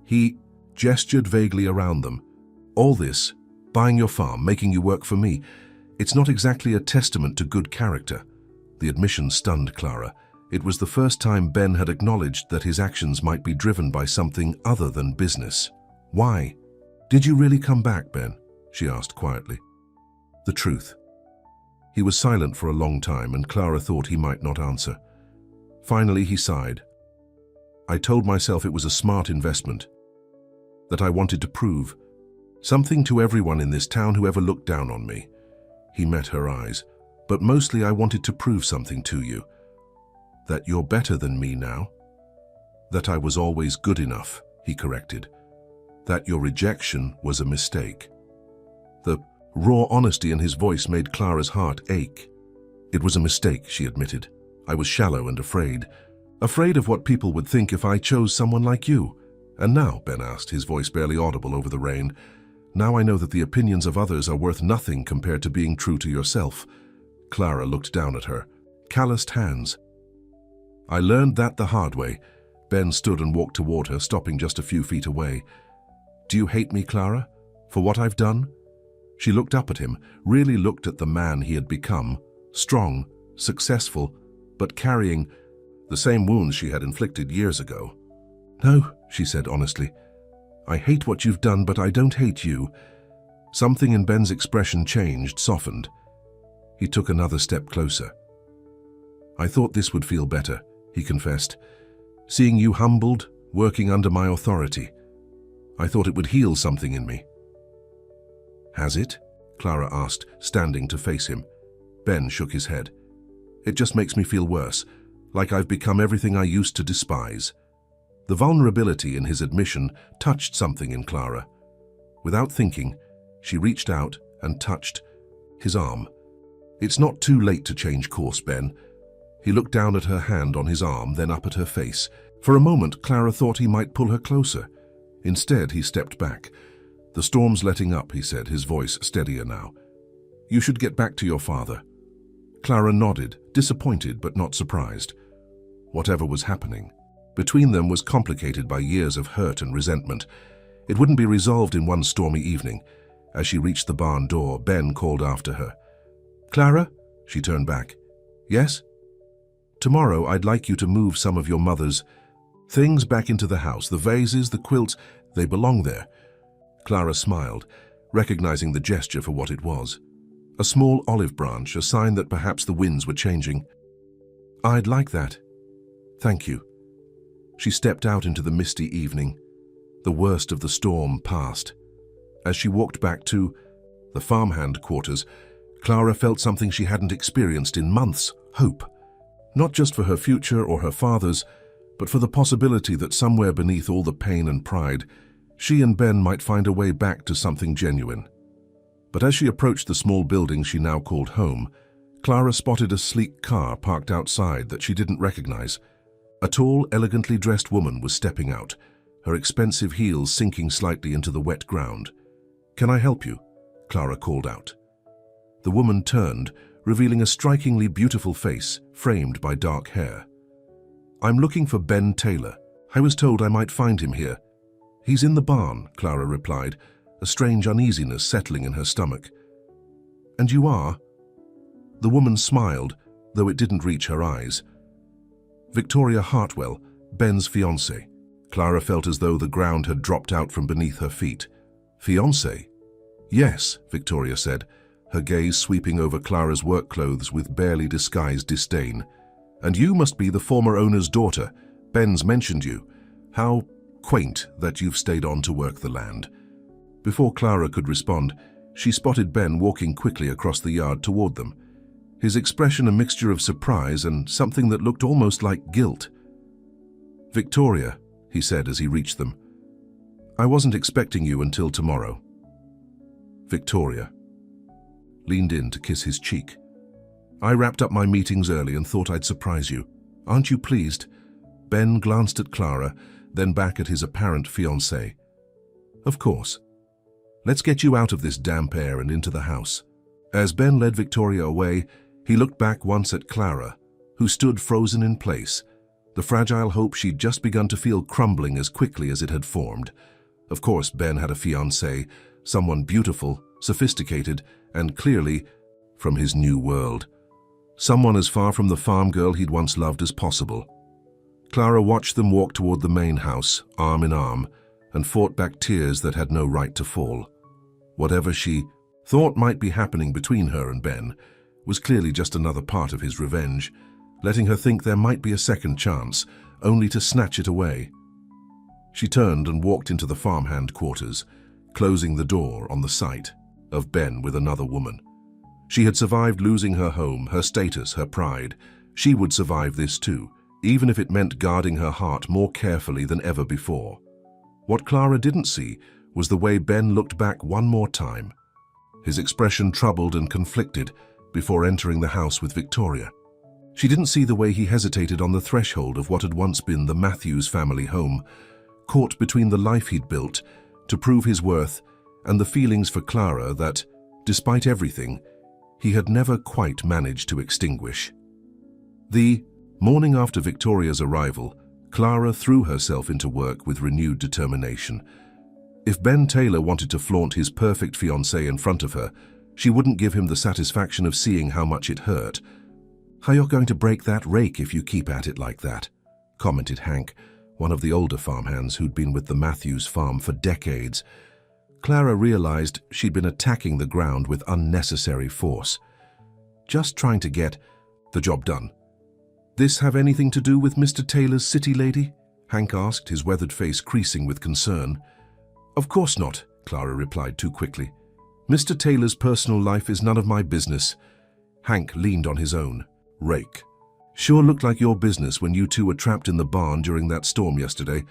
He gestured vaguely around them. "All this, buying your farm, making you work for me, it's not exactly a testament to good character." The admission stunned Clara. It was the first time Ben had acknowledged that his actions might be driven by something other than business. "Why? Did you really come back, Ben?" she asked quietly. "The truth." He was silent for a long time, and Clara thought he might not answer. Finally, he sighed. "I told myself it was a smart investment, that I wanted to prove something to everyone in this town who ever looked down on me." He met her eyes. "But mostly I wanted to prove something to you. That you're better than me now. That I was always good enough," he corrected. "That your rejection was a mistake." The raw honesty in his voice made Clara's heart ache. "It was a mistake," she admitted. "I was shallow and afraid. Afraid of what people would think if I chose someone like you." "And now," Ben asked, his voice barely audible over the rain, "now I know that the opinions of others are worth nothing compared to being true to yourself." Clara looked down at her, calloused hands. "I learned that the hard way." Ben stood and walked toward her, stopping just a few feet away. "Do you hate me, Clara, for what I've done?" She looked up at him, really looked at the man he had become, strong, successful, but carrying the same wounds she had inflicted years ago. "No," she said honestly. "I hate what you've done, but I don't hate you." Something in Ben's expression changed, softened. He took another step closer. "I thought this would feel better," he confessed. "Seeing you humbled, working under my authority. I thought it would heal something in me." "Has it?" Clara asked, standing to face him. Ben shook his head. "It just makes me feel worse, like I've become everything I used to despise." The vulnerability in his admission touched something in Clara. Without thinking, she reached out and touched his arm. "It's not too late to change course, Ben." He looked down at her hand on his arm, then up at her face. For a moment, Clara thought he might pull her closer. Instead, he stepped back. "The storm's letting up," he said, his voice steadier now. "You should get back to your father." Clara nodded, disappointed but not surprised. Whatever was happening between them was complicated by years of hurt and resentment. It wouldn't be resolved in one stormy evening. As she reached the barn door, Ben called after her. "Clara?" She turned back. "Yes?" "Tomorrow I'd like you to move some of your mother's things back into the house. The vases, the quilts, they belong there." Clara smiled, recognizing the gesture for what it was. A small olive branch, a sign that perhaps the winds were changing. "I'd like that. Thank you." She stepped out into the misty evening. The worst of the storm passed. As she walked back to the farmhand quarters, Clara felt something she hadn't experienced in months: hope. Not just for her future or her father's, but for the possibility that somewhere beneath all the pain and pride, she and Ben might find a way back to something genuine. But as she approached the small building she now called home, Clara spotted a sleek car parked outside that she didn't recognize. A tall, elegantly dressed woman was stepping out, her expensive heels sinking slightly into the wet ground. "Can I help you?" Clara called out. The woman turned, revealing a strikingly beautiful face framed by dark hair. "I'm looking for Ben Taylor. I was told I might find him here." "He's in the barn," Clara replied, a strange uneasiness settling in her stomach. "And you are?" The woman smiled, though it didn't reach her eyes. "Victoria Hartwell, Ben's fiancée." Clara felt as though the ground had dropped out from beneath her feet. "Fiancée?" "Yes," Victoria said, her gaze sweeping over Clara's work clothes with barely disguised disdain. "And you must be the former owner's daughter. Ben's mentioned you. How quaint that you've stayed on to work the land." Before Clara could respond, she spotted Ben walking quickly across the yard toward them, his expression a mixture of surprise and something that looked almost like guilt. "Victoria," he said as he reached them, "I wasn't expecting you until tomorrow." Victoria leaned in to kiss his cheek. "I wrapped up my meetings early and thought I'd surprise you. Aren't you pleased?" Ben glanced at Clara, then back at his apparent fiancée. "Of course. Let's get you out of this damp air and into the house." As Ben led Victoria away, he looked back once at Clara, who stood frozen in place, the fragile hope she'd just begun to feel crumbling as quickly as it had formed. Of course, Ben had a fiancée, someone beautiful, sophisticated, and clearly from his new world. Someone as far from the farm girl he'd once loved as possible. Clara watched them walk toward the main house, arm in arm, and fought back tears that had no right to fall. Whatever she thought might be happening between her and Ben was clearly just another part of his revenge, letting her think there might be a second chance, only to snatch it away. She turned and walked into the farmhand quarters, closing the door on the sight of Ben with another woman. She had survived losing her home, her status, her pride. She would survive this too, even if it meant guarding her heart more carefully than ever before. What Clara didn't see was the way Ben looked back one more time, his expression troubled and conflicted before entering the house with Victoria. She didn't see the way he hesitated on the threshold of what had once been the Matthews family home, caught between the life he'd built to prove his worth and the feelings for Clara that, despite everything, he had never quite managed to extinguish. The morning after Victoria's arrival, Clara threw herself into work with renewed determination. If Ben Taylor wanted to flaunt his perfect fiancée in front of her, she wouldn't give him the satisfaction of seeing how much it hurt. "How you're going to break that rake if you keep at it like that," commented Hank, one of the older farmhands who'd been with the Matthews farm for decades. Clara realized she'd been attacking the ground with unnecessary force, just trying to get the job done. "This have anything to do with Mr. Taylor's city lady?" Hank asked, his weathered face creasing with concern. "Of course not," Clara replied too quickly. "Mr. Taylor's personal life is none of my business." Hank leaned on his own rake. "Sure looked like your business when you two were trapped in the barn during that storm yesterday.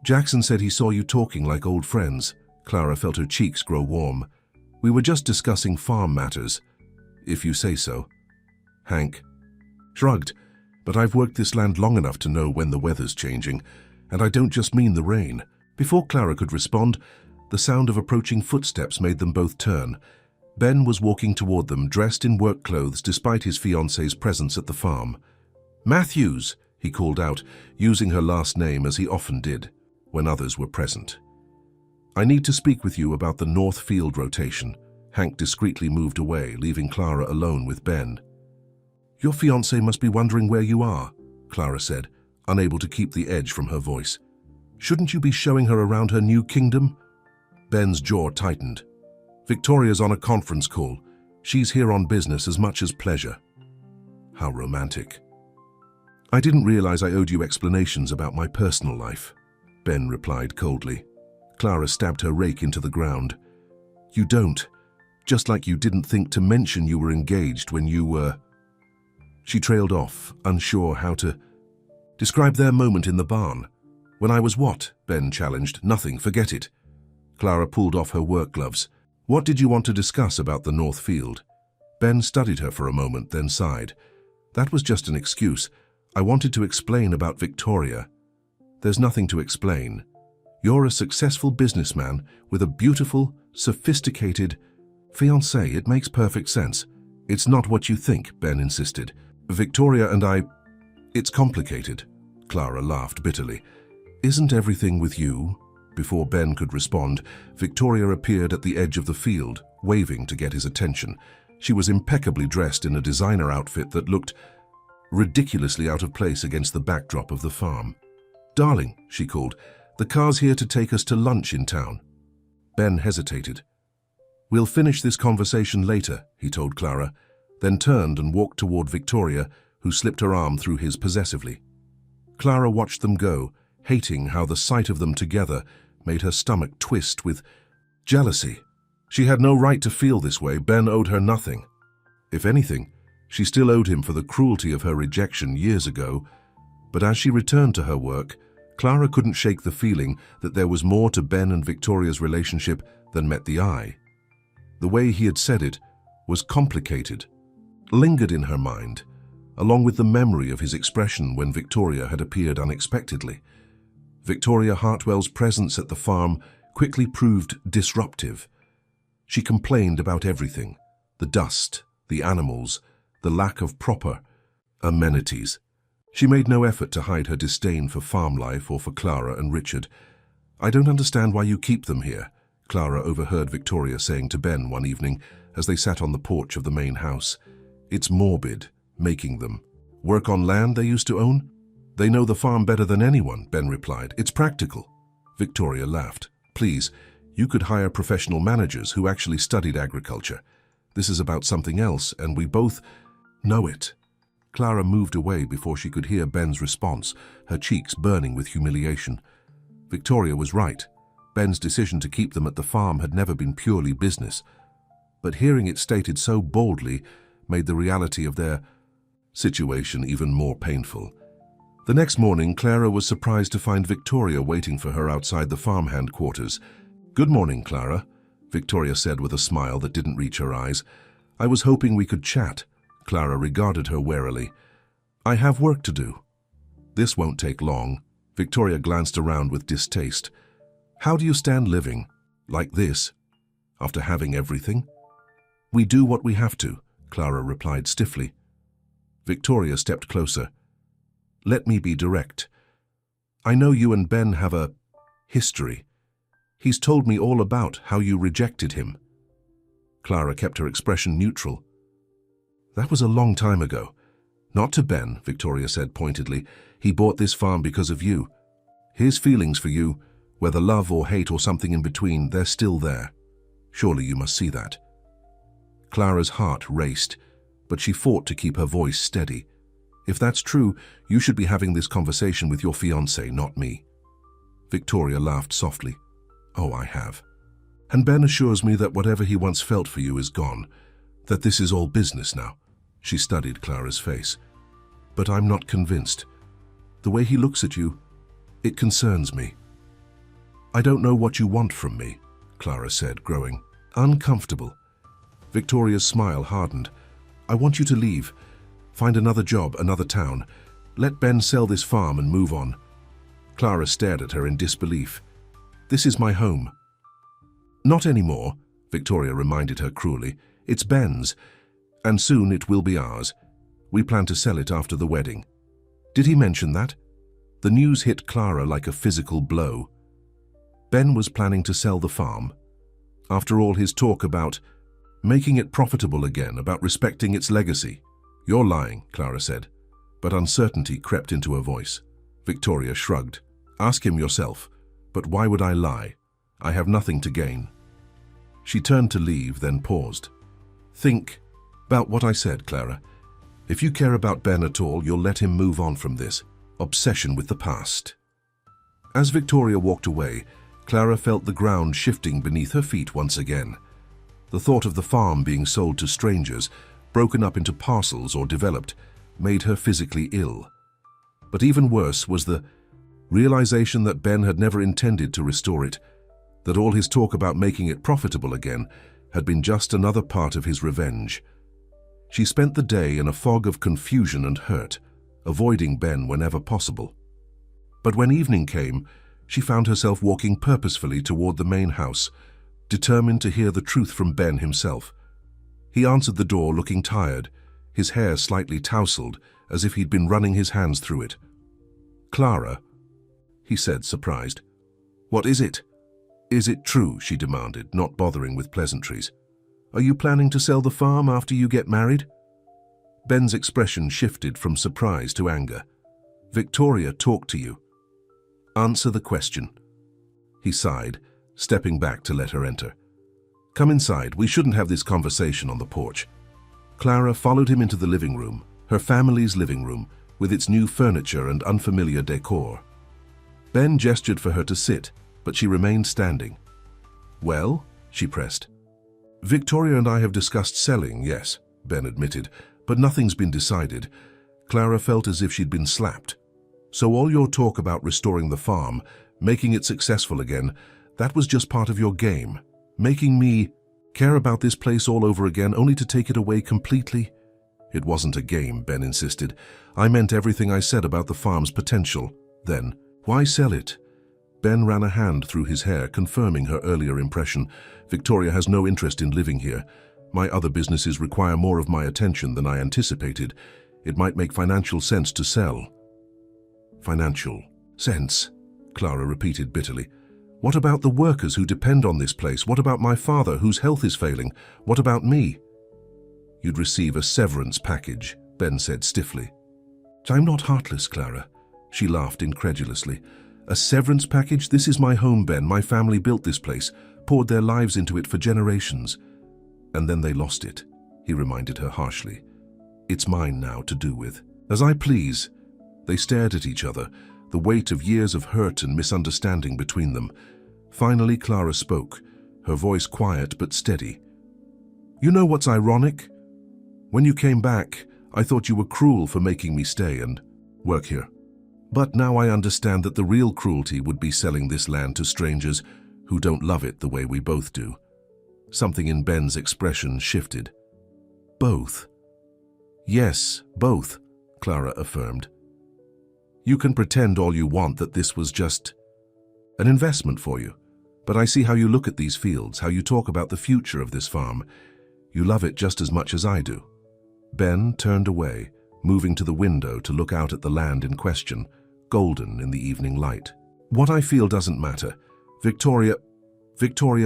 Jackson said he saw you talking like old friends." Clara felt her cheeks grow warm. "We were just discussing farm matters, if you say so." Hank shrugged. "But I've worked this land long enough to know when the weather's changing, and I don't just mean the rain." Before Clara could respond, the sound of approaching footsteps made them both turn. Ben was walking toward them, dressed in work clothes despite his fiancée's presence at the farm. "Matthews," he called out, using her last name as he often did when others were present. "I need to speak with you about the North Field rotation." Hank discreetly moved away, leaving Clara alone with Ben. "Your fiancé must be wondering where you are," Clara said, unable to keep the edge from her voice. "Shouldn't you be showing her around her new kingdom?" Ben's jaw tightened. "Victoria's on a conference call. She's here on business as much as pleasure." How romantic. "I didn't realize I owed you explanations about my personal life," Ben replied coldly. Clara stabbed her rake into the ground. "You don't. Just like you didn't think to mention you were engaged when you were—" She trailed off, unsure how to describe their moment in the barn. "When I was what?" Ben challenged. "Nothing, forget it." Clara pulled off her work gloves. "What did you want to discuss about the North Field?" Ben studied her for a moment, then sighed. "That was just an excuse. I wanted to explain about Victoria." "There's nothing to explain. You're a successful businessman with a beautiful, sophisticated fiancée. It makes perfect sense." "It's not what you think," Ben insisted. "Victoria and I— It's complicated." Clara laughed bitterly. "Isn't everything with you?" Before Ben could respond, Victoria appeared at the edge of the field, waving to get his attention. She was impeccably dressed in a designer outfit that looked ridiculously out of place against the backdrop of the farm. "Darling," she called, "the car's here to take us to lunch in town." Ben hesitated. "We'll finish this conversation later," he told Clara, then turned and walked toward Victoria, who slipped her arm through his possessively. Clara watched them go, hating how the sight of them together made her stomach twist with jealousy. She had no right to feel this way. Ben owed her nothing. If anything, she still owed him for the cruelty of her rejection years ago. But as she returned to her work, Clara couldn't shake the feeling that there was more to Ben and Victoria's relationship than met the eye. The way he had said it was complicated, lingered in her mind, along with the memory of his expression when Victoria had appeared unexpectedly. Victoria Hartwell's presence at the farm quickly proved disruptive. She complained about everything: the dust, the animals, the lack of proper amenities. She made no effort to hide her disdain for farm life or for Clara and Richard. "I don't understand why you keep them here," Clara overheard Victoria saying to Ben one evening as they sat on the porch of the main house. "It's morbid, making them work on land they used to own." "They know the farm better than anyone," Ben replied. "It's practical." Victoria laughed. "Please, you could hire professional managers who actually studied agriculture. This is about something else, and we both know it." Clara moved away before she could hear Ben's response, her cheeks burning with humiliation. Victoria was right. Ben's decision to keep them at the farm had never been purely business. But hearing it stated so boldly made the reality of their situation even more painful. The next morning, Clara was surprised to find Victoria waiting for her outside the farmhand quarters. "Good morning, Clara," Victoria said with a smile that didn't reach her eyes. "I was hoping we could chat." Clara regarded her warily. "I have work to do." "This won't take long." Victoria glanced around with distaste. "How do you stand living like this, after having everything?" "We do what we have to," Clara replied stiffly. Victoria stepped closer. "Let me be direct. I know you and Ben have a history. He's told me all about how you rejected him." Clara kept her expression neutral. "That was a long time ago." "Not to Ben," Victoria said pointedly. "He bought this farm because of you. His feelings for you, whether love or hate or something in between, they're still there. Surely you must see that." Clara's heart raced, but she fought to keep her voice steady. "If that's true, you should be having this conversation with your fiancé, not me." Victoria laughed softly. "Oh, I have. And Ben assures me that whatever he once felt for you is gone, that this is all business now." She studied Clara's face. "But I'm not convinced. The way he looks at you, it concerns me." "I don't know what you want from me," Clara said, growing uncomfortable. Victoria's smile hardened. "I want you to leave. Find another job, another town. Let Ben sell this farm and move on." Clara stared at her in disbelief. "This is my home." "Not anymore," Victoria reminded her cruelly. "It's Ben's, and soon it will be ours. We plan to sell it after the wedding." "Did he mention that?" The news hit Clara like a physical blow. Ben was planning to sell the farm. After all his talk about making it profitable again, about respecting its legacy. "You're lying," Clara said, but uncertainty crept into her voice. Victoria shrugged. "Ask him yourself. But why would I lie? I have nothing to gain." She turned to leave, then paused. Think about what I said, Clara. If you care about Ben at all, you'll let him move on from this obsession with the past. As Victoria walked away, Clara felt the ground shifting beneath her feet once again. The thought of the farm being sold to strangers, broken up into parcels or developed, made her physically ill. But even worse was the realization that Ben had never intended to restore it, that all his talk about making it profitable again had been just another part of his revenge. She spent the day in a fog of confusion and hurt, avoiding Ben whenever possible. But when evening came, she found herself walking purposefully toward the main house, determined to hear the truth from Ben himself. He answered the door looking tired, his hair slightly tousled, as if he'd been running his hands through it. "Clara," he said, surprised. "What is it?" "Is it true?" she demanded, not bothering with pleasantries. "Are you planning to sell the farm after you get married?" Ben's expression shifted from surprise to anger. "Victoria talked to you. Answer the question." He sighed, stepping back to let her enter. "Come inside. We shouldn't have this conversation on the porch." Clara followed him into the living room, her family's living room, with its new furniture and unfamiliar decor. Ben gestured for her to sit, but she remained standing. "Well?" she pressed. "Victoria and I have discussed selling, yes," Ben admitted, "but nothing's been decided." Clara felt as if she'd been slapped. "So all your talk about restoring the farm, making it successful again, that was just part of your game, making me care about this place all over again only to take it away completely?" "It wasn't a game," Ben insisted. "I meant everything I said about the farm's potential. Then, why sell it?" Ben ran a hand through his hair, confirming her earlier impression. "Victoria has no interest in living here. My other businesses require more of my attention than I anticipated. It might make financial sense to sell." "Financial sense," Clara repeated bitterly. "What about the workers who depend on this place? What about my father, whose health is failing? What about me?" "You'd receive a severance package," Ben said stiffly. "I'm not heartless, Clara," she laughed incredulously. "A severance package? This is my home, Ben. My family built this place, poured their lives into it for generations. And then they lost it," he reminded her harshly. "It's mine now to do with as I please." They stared at each other, the weight of years of hurt and misunderstanding between them. Finally, Clara spoke, her voice quiet but steady. "You know what's ironic? When you came back, I thought you were cruel for making me stay and work here. But now I understand that the real cruelty would be selling this land to strangers who don't love it the way we both do." Something in Ben's expression shifted. "Both?" "Yes, both," Clara affirmed. "You can pretend all you want that this was just an investment for you, but I see how you look at these fields, how you talk about the future of this farm. You love it just as much as I do." Ben turned away, moving to the window to look out at the land in question, golden in the evening light. "What I feel doesn't matter. Victoria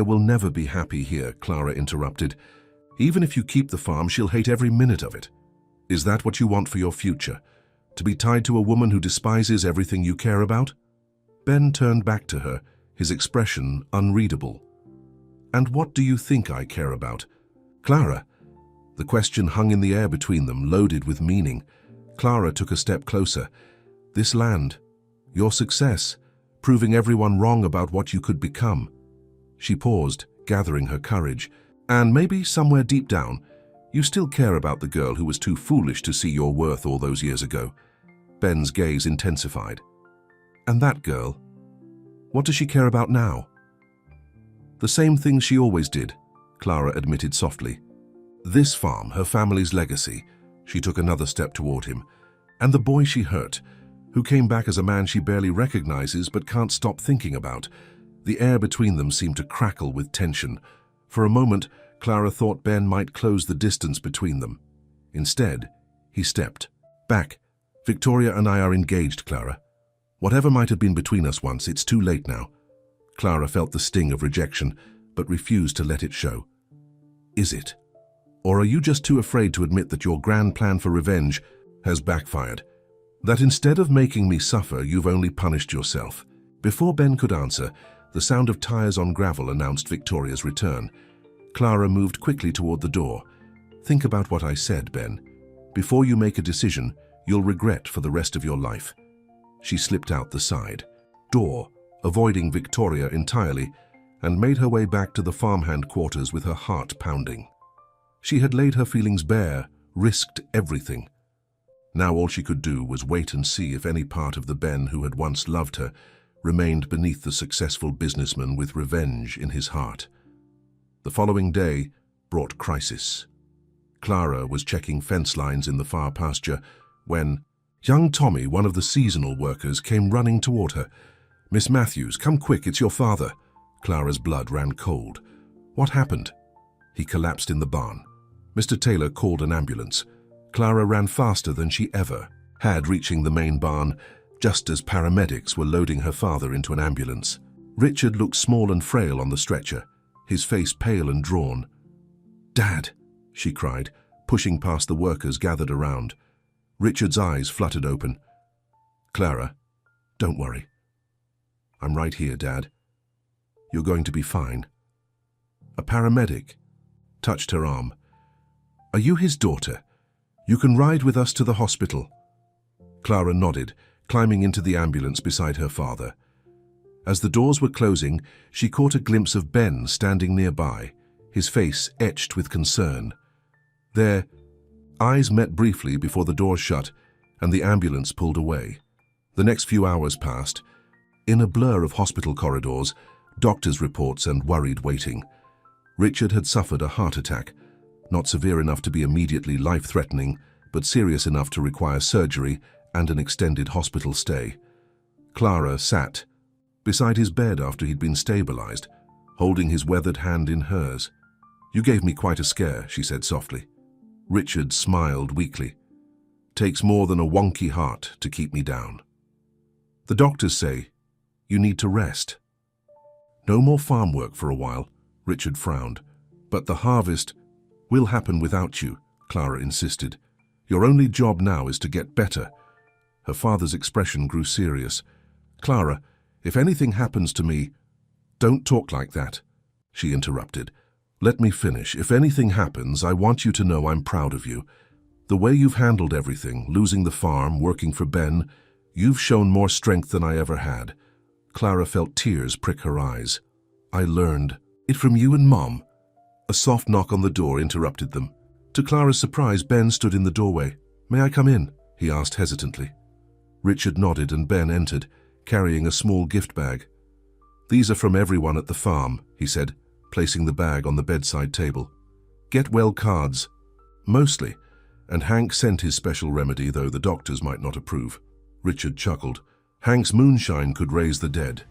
will never be happy here," Clara interrupted. "Even if you keep the farm, she'll hate every minute of it. Is that what you want for your future? To be tied to a woman who despises everything you care about?" Ben turned back to her, his expression unreadable. "And what do you think I care about?" "Clara." The question hung in the air between them, loaded with meaning. Clara took a step closer. "This land, your success, proving everyone wrong about what you could become." She paused, gathering her courage. "And maybe somewhere deep down, you still care about the girl who was too foolish to see your worth all those years ago." Ben's gaze intensified. "And that girl, what does she care about now?" "The same things she always did," Clara admitted softly. "This farm, her family's legacy." She took another step toward him. "And the boy she hurt, who came back as a man she barely recognizes but can't stop thinking about." The air between them seemed to crackle with tension. For a moment, Clara thought Ben might close the distance between them. Instead, he stepped back. "Victoria and I are engaged, Clara. Whatever might have been between us once, it's too late now." Clara felt the sting of rejection, but refused to let it show. "Is it? Or are you just too afraid to admit that your grand plan for revenge has backfired? That instead of making me suffer, you've only punished yourself?" Before Ben could answer, the sound of tires on gravel announced Victoria's return. Clara moved quickly toward the door. Think about what I said, Ben. Before you make a decision, you'll regret for the rest of your life. She slipped out the side door, avoiding Victoria entirely, and made her way back to the farmhand quarters with her heart pounding. She had laid her feelings bare, risked everything. Now all she could do was wait and see if any part of the Ben who had once loved her remained beneath the successful businessman with revenge in his heart. The following day brought crisis. Clara was checking fence lines in the far pasture when young Tommy, one of the seasonal workers, came running toward her. "Miss Matthews, come quick, it's your father." Clara's blood ran cold. "What happened?" He collapsed in the barn. Mr. Taylor called an ambulance. Clara ran faster than she ever had, reaching the main barn just as paramedics were loading her father into an ambulance. Richard looked small and frail on the stretcher, his face pale and drawn. "Dad," she cried, pushing past the workers gathered around. Richard's eyes fluttered open. "Clara, don't worry. I'm right here, Dad. You're going to be fine." A paramedic touched her arm. "Are you his daughter? You can ride with us to the hospital." Clara nodded, climbing into the ambulance beside her father. As the doors were closing, she caught a glimpse of Ben standing nearby, his face etched with concern. Their eyes met briefly before the door shut and the ambulance pulled away. The next few hours passed, in a blur of hospital corridors, doctors' reports and worried waiting. Richard had suffered a heart attack, not severe enough to be immediately life-threatening, but serious enough to require surgery and an extended hospital stay. Clara sat beside his bed after he'd been stabilized, holding his weathered hand in hers. "You gave me quite a scare," she said softly. Richard smiled weakly. "Takes more than a wonky heart to keep me down. The doctors say you need to rest." "No more farm work for a while," Richard frowned. "But the harvest will happen without you," Clara insisted. "Your only job now is to get better." Her father's expression grew serious. "Clara, if anything happens to me—" "Don't talk like that," she interrupted. "Let me finish. If anything happens, I want you to know I'm proud of you. The way you've handled everything, losing the farm, working for Ben, you've shown more strength than I ever had." Clara felt tears prick her eyes. "I learned it from you and Mom." A soft knock on the door interrupted them. To Clara's surprise, Ben stood in the doorway. "May I come in?" he asked hesitantly. Richard nodded and Ben entered, carrying a small gift bag. "These are from everyone at the farm," he said, placing the bag on the bedside table. "Get well cards." "Mostly. And Hank sent his special remedy, though the doctors might not approve." Richard chuckled. "Hank's moonshine could raise the dead."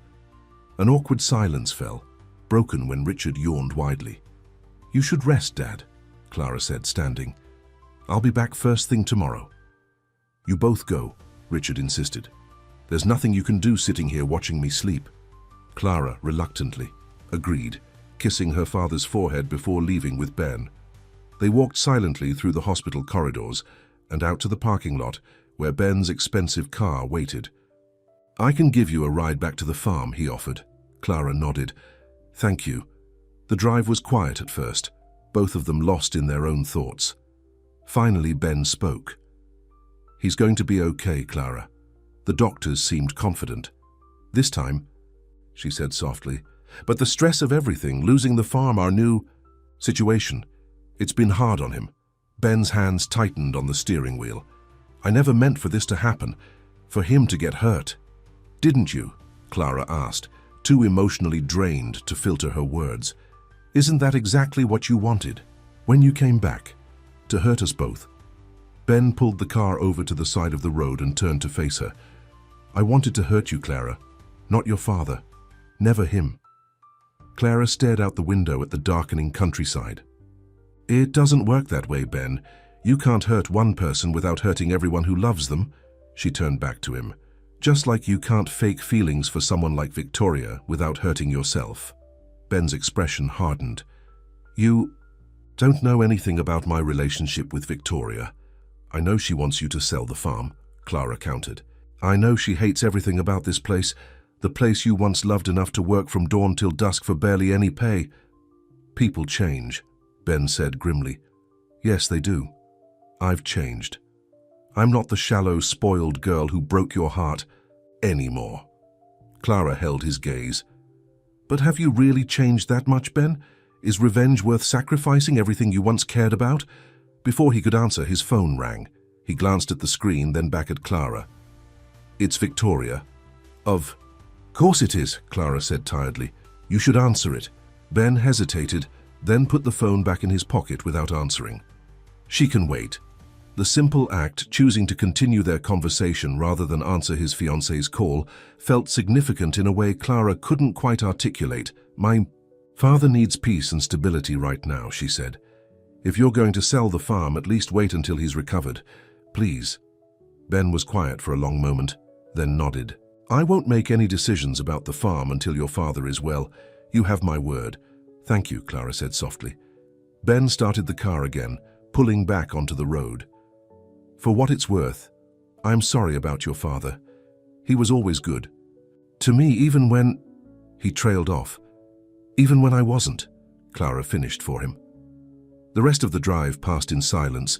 An awkward silence fell, broken when Richard yawned widely. "You should rest, Dad," Clara said, standing. "I'll be back first thing tomorrow." "You both go," Richard insisted. "There's nothing you can do sitting here watching me sleep." Clara reluctantly agreed, kissing her father's forehead before leaving with Ben. They walked silently through the hospital corridors and out to the parking lot where Ben's expensive car waited. "I can give you a ride back to the farm," he offered. Clara nodded. "Thank you." The drive was quiet at first, both of them lost in their own thoughts. Finally, Ben spoke. "He's going to be okay, Clara." The doctors seemed confident. "This time," she said softly. "But the stress of everything, losing the farm, our new situation, it's been hard on him." Ben's hands tightened on the steering wheel. "I never meant for this to happen, for him to get hurt." "Didn't you?" Clara asked, too emotionally drained to filter her words. "Isn't that exactly what you wanted when you came back? To hurt us both?" Ben pulled the car over to the side of the road and turned to face her. "I wanted to hurt you, Clara. Not your father. Never him." Clara stared out the window at the darkening countryside. "It doesn't work that way, Ben. You can't hurt one person without hurting everyone who loves them." She turned back to him. "Just like you can't fake feelings for someone like Victoria without hurting yourself." Ben's expression hardened. "You don't know anything about my relationship with Victoria. I know she wants you to sell the farm," Clara countered. "I know she hates everything about this place, the place you once loved enough to work from dawn till dusk for barely any pay." "People change," Ben said grimly. Yes, they do. I've changed. I'm not the shallow, spoiled girl who broke your heart anymore. Clara held his gaze. But have you really changed that much, Ben? Is revenge worth sacrificing everything you once cared about? Before he could answer, his phone rang. He glanced at the screen, then back at Clara. It's Victoria. Of course it is, Clara said tiredly. You should answer it. Ben hesitated, then put the phone back in his pocket without answering. She can wait. The simple act, choosing to continue their conversation rather than answer his fiancée's call, felt significant in a way Clara couldn't quite articulate. My father needs peace and stability right now, she said. If you're going to sell the farm, at least wait until he's recovered. Please. Ben was quiet for a long moment, then nodded. I won't make any decisions about the farm until your father is well. You have my word. Thank you, Clara said softly. Ben started the car again, pulling back onto the road. For what it's worth, I'm sorry about your father. He was always good. To me, even when... He trailed off. Even when I wasn't, Clara finished for him. The rest of the drive passed in silence,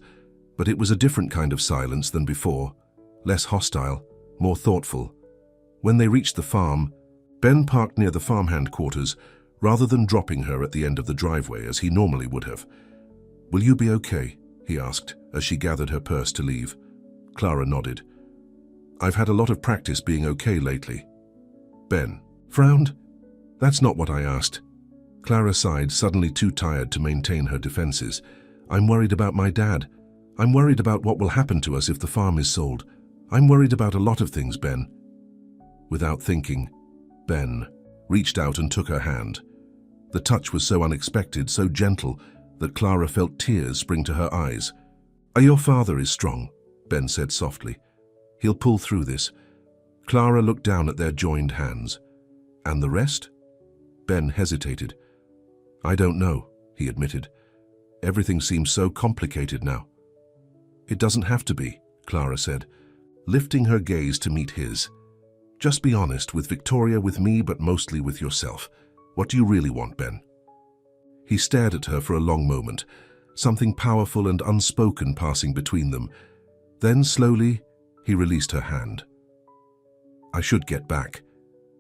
but it was a different kind of silence than before, less hostile, more thoughtful. When they reached the farm, Ben parked near the farmhand quarters rather than dropping her at the end of the driveway as he normally would have. Will you be okay? He asked as she gathered her purse to leave. Clara nodded. I've had a lot of practice being okay lately. Ben frowned. That's not what I asked. Clara sighed, suddenly too tired to maintain her defenses. I'm worried about my dad. I'm worried about what will happen to us if the farm is sold. I'm worried about a lot of things, Ben. Without thinking, Ben reached out and took her hand. The touch was so unexpected, so gentle, that Clara felt tears spring to her eyes. Your father is strong, Ben said softly. He'll pull through this. Clara looked down at their joined hands. And the rest? Ben hesitated. I don't know, he admitted. Everything seems so complicated now. It doesn't have to be, Clara said, lifting her gaze to meet his. Just be honest with Victoria, with me, but mostly with yourself. What do you really want, Ben? He stared at her for a long moment, something powerful and unspoken passing between them. Then, slowly, he released her hand. I should get back.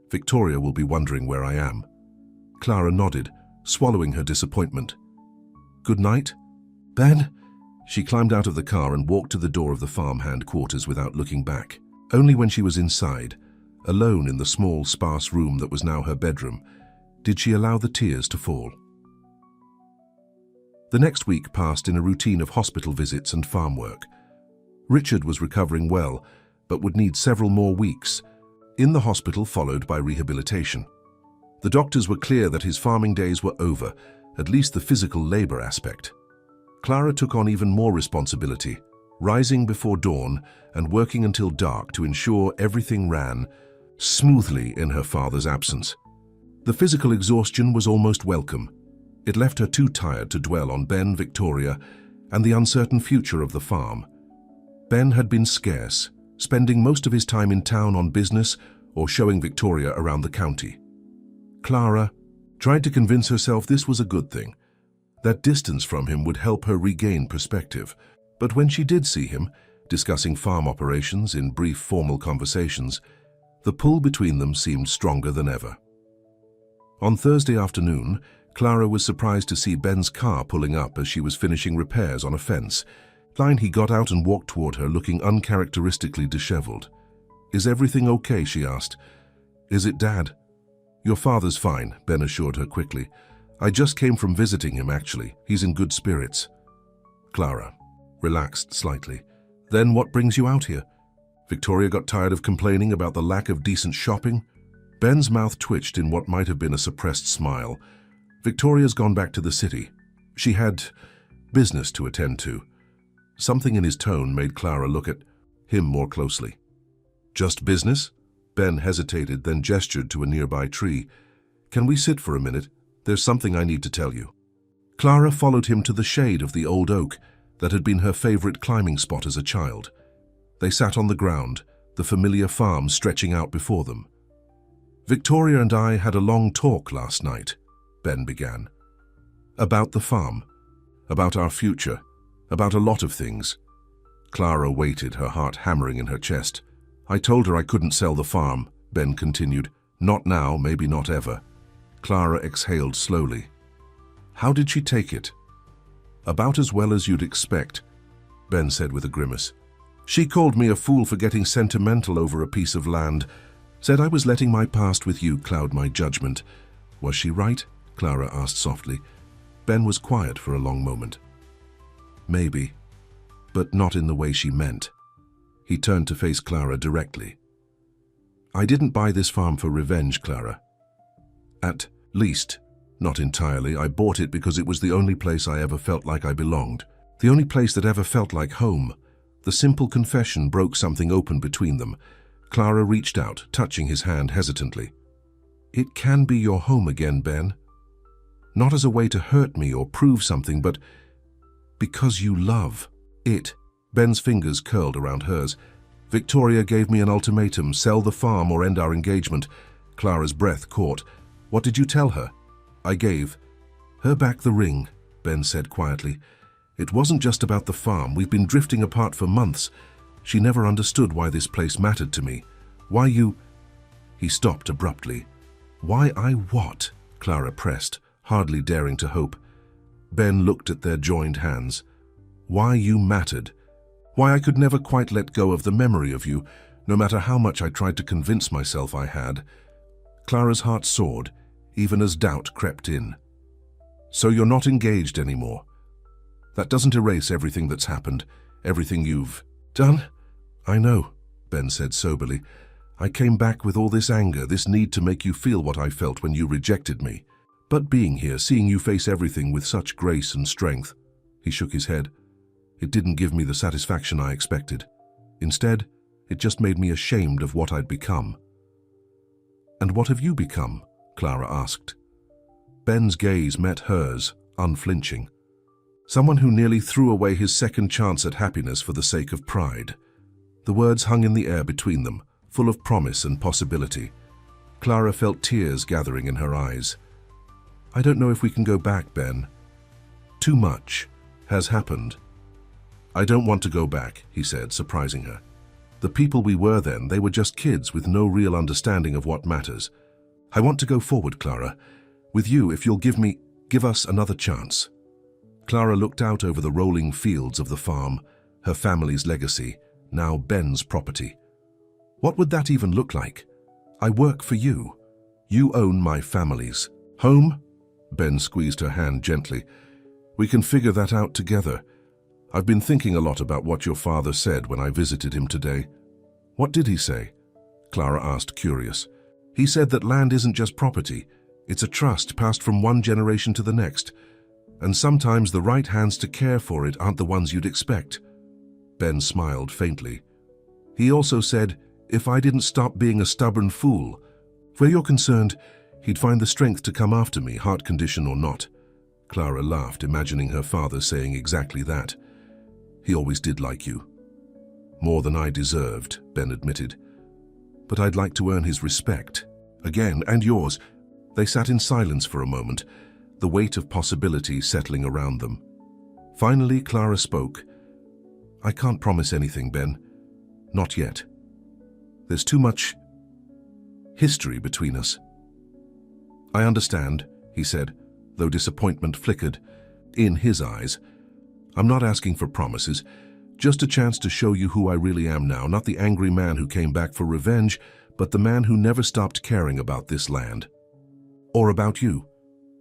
Victoria will be wondering where I am. Clara nodded, swallowing her disappointment. Good night, Ben? She climbed out of the car and walked to the door of the farmhand quarters without looking back. Only when she was inside, alone in the small, sparse room that was now her bedroom, did she allow the tears to fall. The next week passed in a routine of hospital visits and farm work. Richard was recovering well, but would need several more weeks in the hospital, followed by rehabilitation. The doctors were clear that his farming days were over, at least the physical labor aspect. Clara took on even more responsibility, rising before dawn and working until dark to ensure everything ran smoothly in her father's absence. The physical exhaustion was almost welcome. It left her too tired to dwell on Ben, Victoria, and the uncertain future of the farm. Ben had been scarce, spending most of his time in town on business or showing Victoria around the county. Clara tried to convince herself this was a good thing, that distance from him would help her regain perspective. But when she did see him, discussing farm operations in brief formal conversations, the pull between them seemed stronger than ever. On Thursday afternoon, Clara was surprised to see Ben's car pulling up as she was finishing repairs on a fence. He got out and walked toward her, looking uncharacteristically disheveled. Is everything okay? She asked. Is it, Dad? Your father's fine, Ben assured her quickly. I just came from visiting him, actually. He's in good spirits. Clara relaxed slightly. Then what brings you out here? Victoria got tired of complaining about the lack of decent shopping? Ben's mouth twitched in what might have been a suppressed smile. Victoria's gone back to the city. She had business to attend to. Something in his tone made Clara look at him more closely. Just business? Ben hesitated, then gestured to a nearby tree. Can we sit for a minute? There's something I need to tell you. Clara followed him to the shade of the old oak that had been her favorite climbing spot as a child. They sat on the ground, the familiar farm stretching out before them. Victoria and I had a long talk last night, Ben began. About the farm, about our future. About a lot of things. Clara waited, her heart hammering in her chest. I told her I couldn't sell the farm, Ben continued. Not now, maybe not ever. Clara exhaled slowly. How did she take it? About as well as you'd expect, Ben said with a grimace. She called me a fool for getting sentimental over a piece of land. Said I was letting my past with you cloud my judgment. Was she right? Clara asked softly. Ben was quiet for a long moment. Maybe, but not in the way she meant. He turned to face Clara directly. I didn't buy this farm for revenge, Clara. At least, not entirely. I bought it because it was the only place I ever felt like I belonged. The only place that ever felt like home. The simple confession broke something open between them. Clara reached out, touching his hand hesitantly. It can be your home again, Ben. Not as a way to hurt me or prove something, but because you love it. Ben's fingers curled around hers. Victoria gave me an ultimatum, sell the farm or end our engagement. Clara's breath caught. What did you tell her? I gave her back the ring, Ben said quietly. It wasn't just about the farm. We've been drifting apart for months. She never understood why this place mattered to me. Why you... He stopped abruptly. Why I what? Clara pressed, hardly daring to hope. Ben looked at their joined hands. Why you mattered. Why I could never quite let go of the memory of you, no matter how much I tried to convince myself I had. Clara's heart soared, even as doubt crept in. So you're not engaged anymore. That doesn't erase everything that's happened, everything you've done? I know, Ben said soberly. I came back with all this anger, this need to make you feel what I felt when you rejected me. But being here, seeing you face everything with such grace and strength, he shook his head. It didn't give me the satisfaction I expected. Instead, it just made me ashamed of what I'd become. And what have you become? Clara asked. Ben's gaze met hers, unflinching. Someone who nearly threw away his second chance at happiness for the sake of pride. The words hung in the air between them, full of promise and possibility. Clara felt tears gathering in her eyes. I don't know if we can go back, Ben. Too much has happened. I don't want to go back, he said, surprising her. The people we were then, they were just kids with no real understanding of what matters. I want to go forward, Clara. With you, if you'll give us another chance. Clara looked out over the rolling fields of the farm, her family's legacy, now Ben's property. What would that even look like? I work for you. You own my family's home? Ben squeezed her hand gently. We can figure that out together. I've been thinking a lot about what your father said when I visited him today. What did he say? Clara asked, curious. He said that land isn't just property. It's a trust passed from one generation to the next. And sometimes the right hands to care for it aren't the ones you'd expect. Ben smiled faintly. He also said, if I didn't stop being a stubborn fool, where you're concerned, he'd find the strength to come after me, heart condition or not. Clara laughed, imagining her father saying exactly that. He always did like you. More than I deserved, Ben admitted. But I'd like to earn his respect. Again, and yours. They sat in silence for a moment, the weight of possibility settling around them. Finally, Clara spoke. I can't promise anything, Ben. Not yet. There's too much history between us. I understand, he said, though disappointment flickered in his eyes. I'm not asking for promises, just a chance to show you who I really am now, not the angry man who came back for revenge, but the man who never stopped caring about this land. Or about you.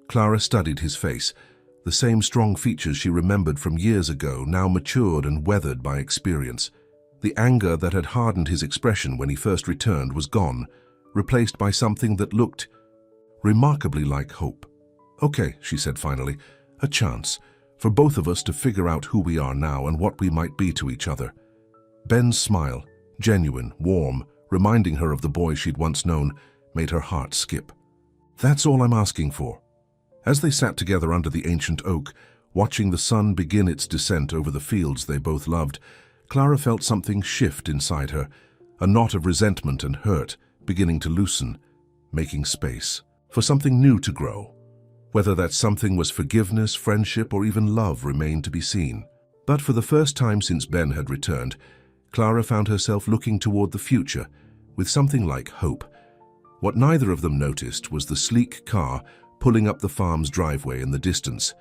Clara studied his face. The same strong features she remembered from years ago, now matured and weathered by experience. The anger that had hardened his expression when he first returned was gone, replaced by something that looked remarkably like hope. Okay, she said finally, a chance for both of us to figure out who we are now and what we might be to each other. Ben's smile, genuine, warm, reminding her of the boy she'd once known, made her heart skip. That's all I'm asking for. As they sat together under the ancient oak, watching the sun begin its descent over the fields they both loved, Clara felt something shift inside her, a knot of resentment and hurt beginning to loosen, making space for something new to grow. Whether that something was forgiveness, friendship, or even love remained to be seen. But for the first time since Ben had returned, Clara found herself looking toward the future with something like hope. What neither of them noticed was the sleek car pulling up the farm's driveway in the distance.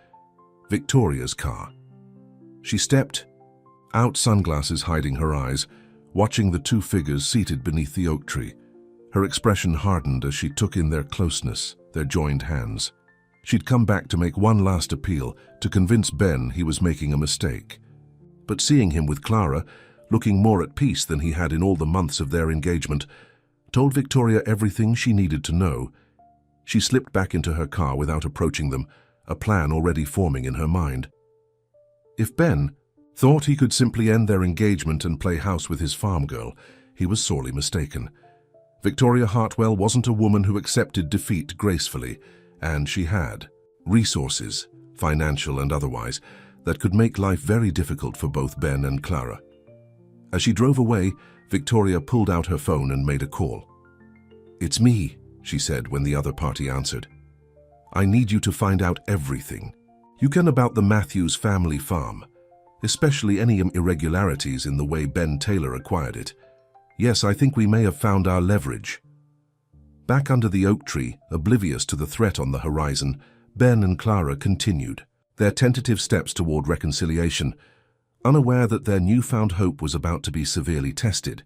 Victoria's car. She stepped out, sunglasses hiding her eyes, watching the two figures seated beneath the oak tree. Her expression hardened as she took in their closeness, their joined hands. She'd come back to make one last appeal, to convince Ben he was making a mistake. But seeing him with Clara, looking more at peace than he had in all the months of their engagement, told Victoria everything she needed to know. She slipped back into her car without approaching them, a plan already forming in her mind. If Ben thought he could simply end their engagement and play house with his farm girl, he was sorely mistaken. Victoria Hartwell wasn't a woman who accepted defeat gracefully, and she had resources, financial and otherwise, that could make life very difficult for both Ben and Clara. As she drove away, Victoria pulled out her phone and made a call. "It's me," she said when the other party answered. "I need you to find out everything you can about the Matthews family farm, especially any irregularities in the way Ben Taylor acquired it. Yes, I think we may have found our leverage." Back under the oak tree, oblivious to the threat on the horizon, Ben and Clara continued their tentative steps toward reconciliation, unaware that their newfound hope was about to be severely tested.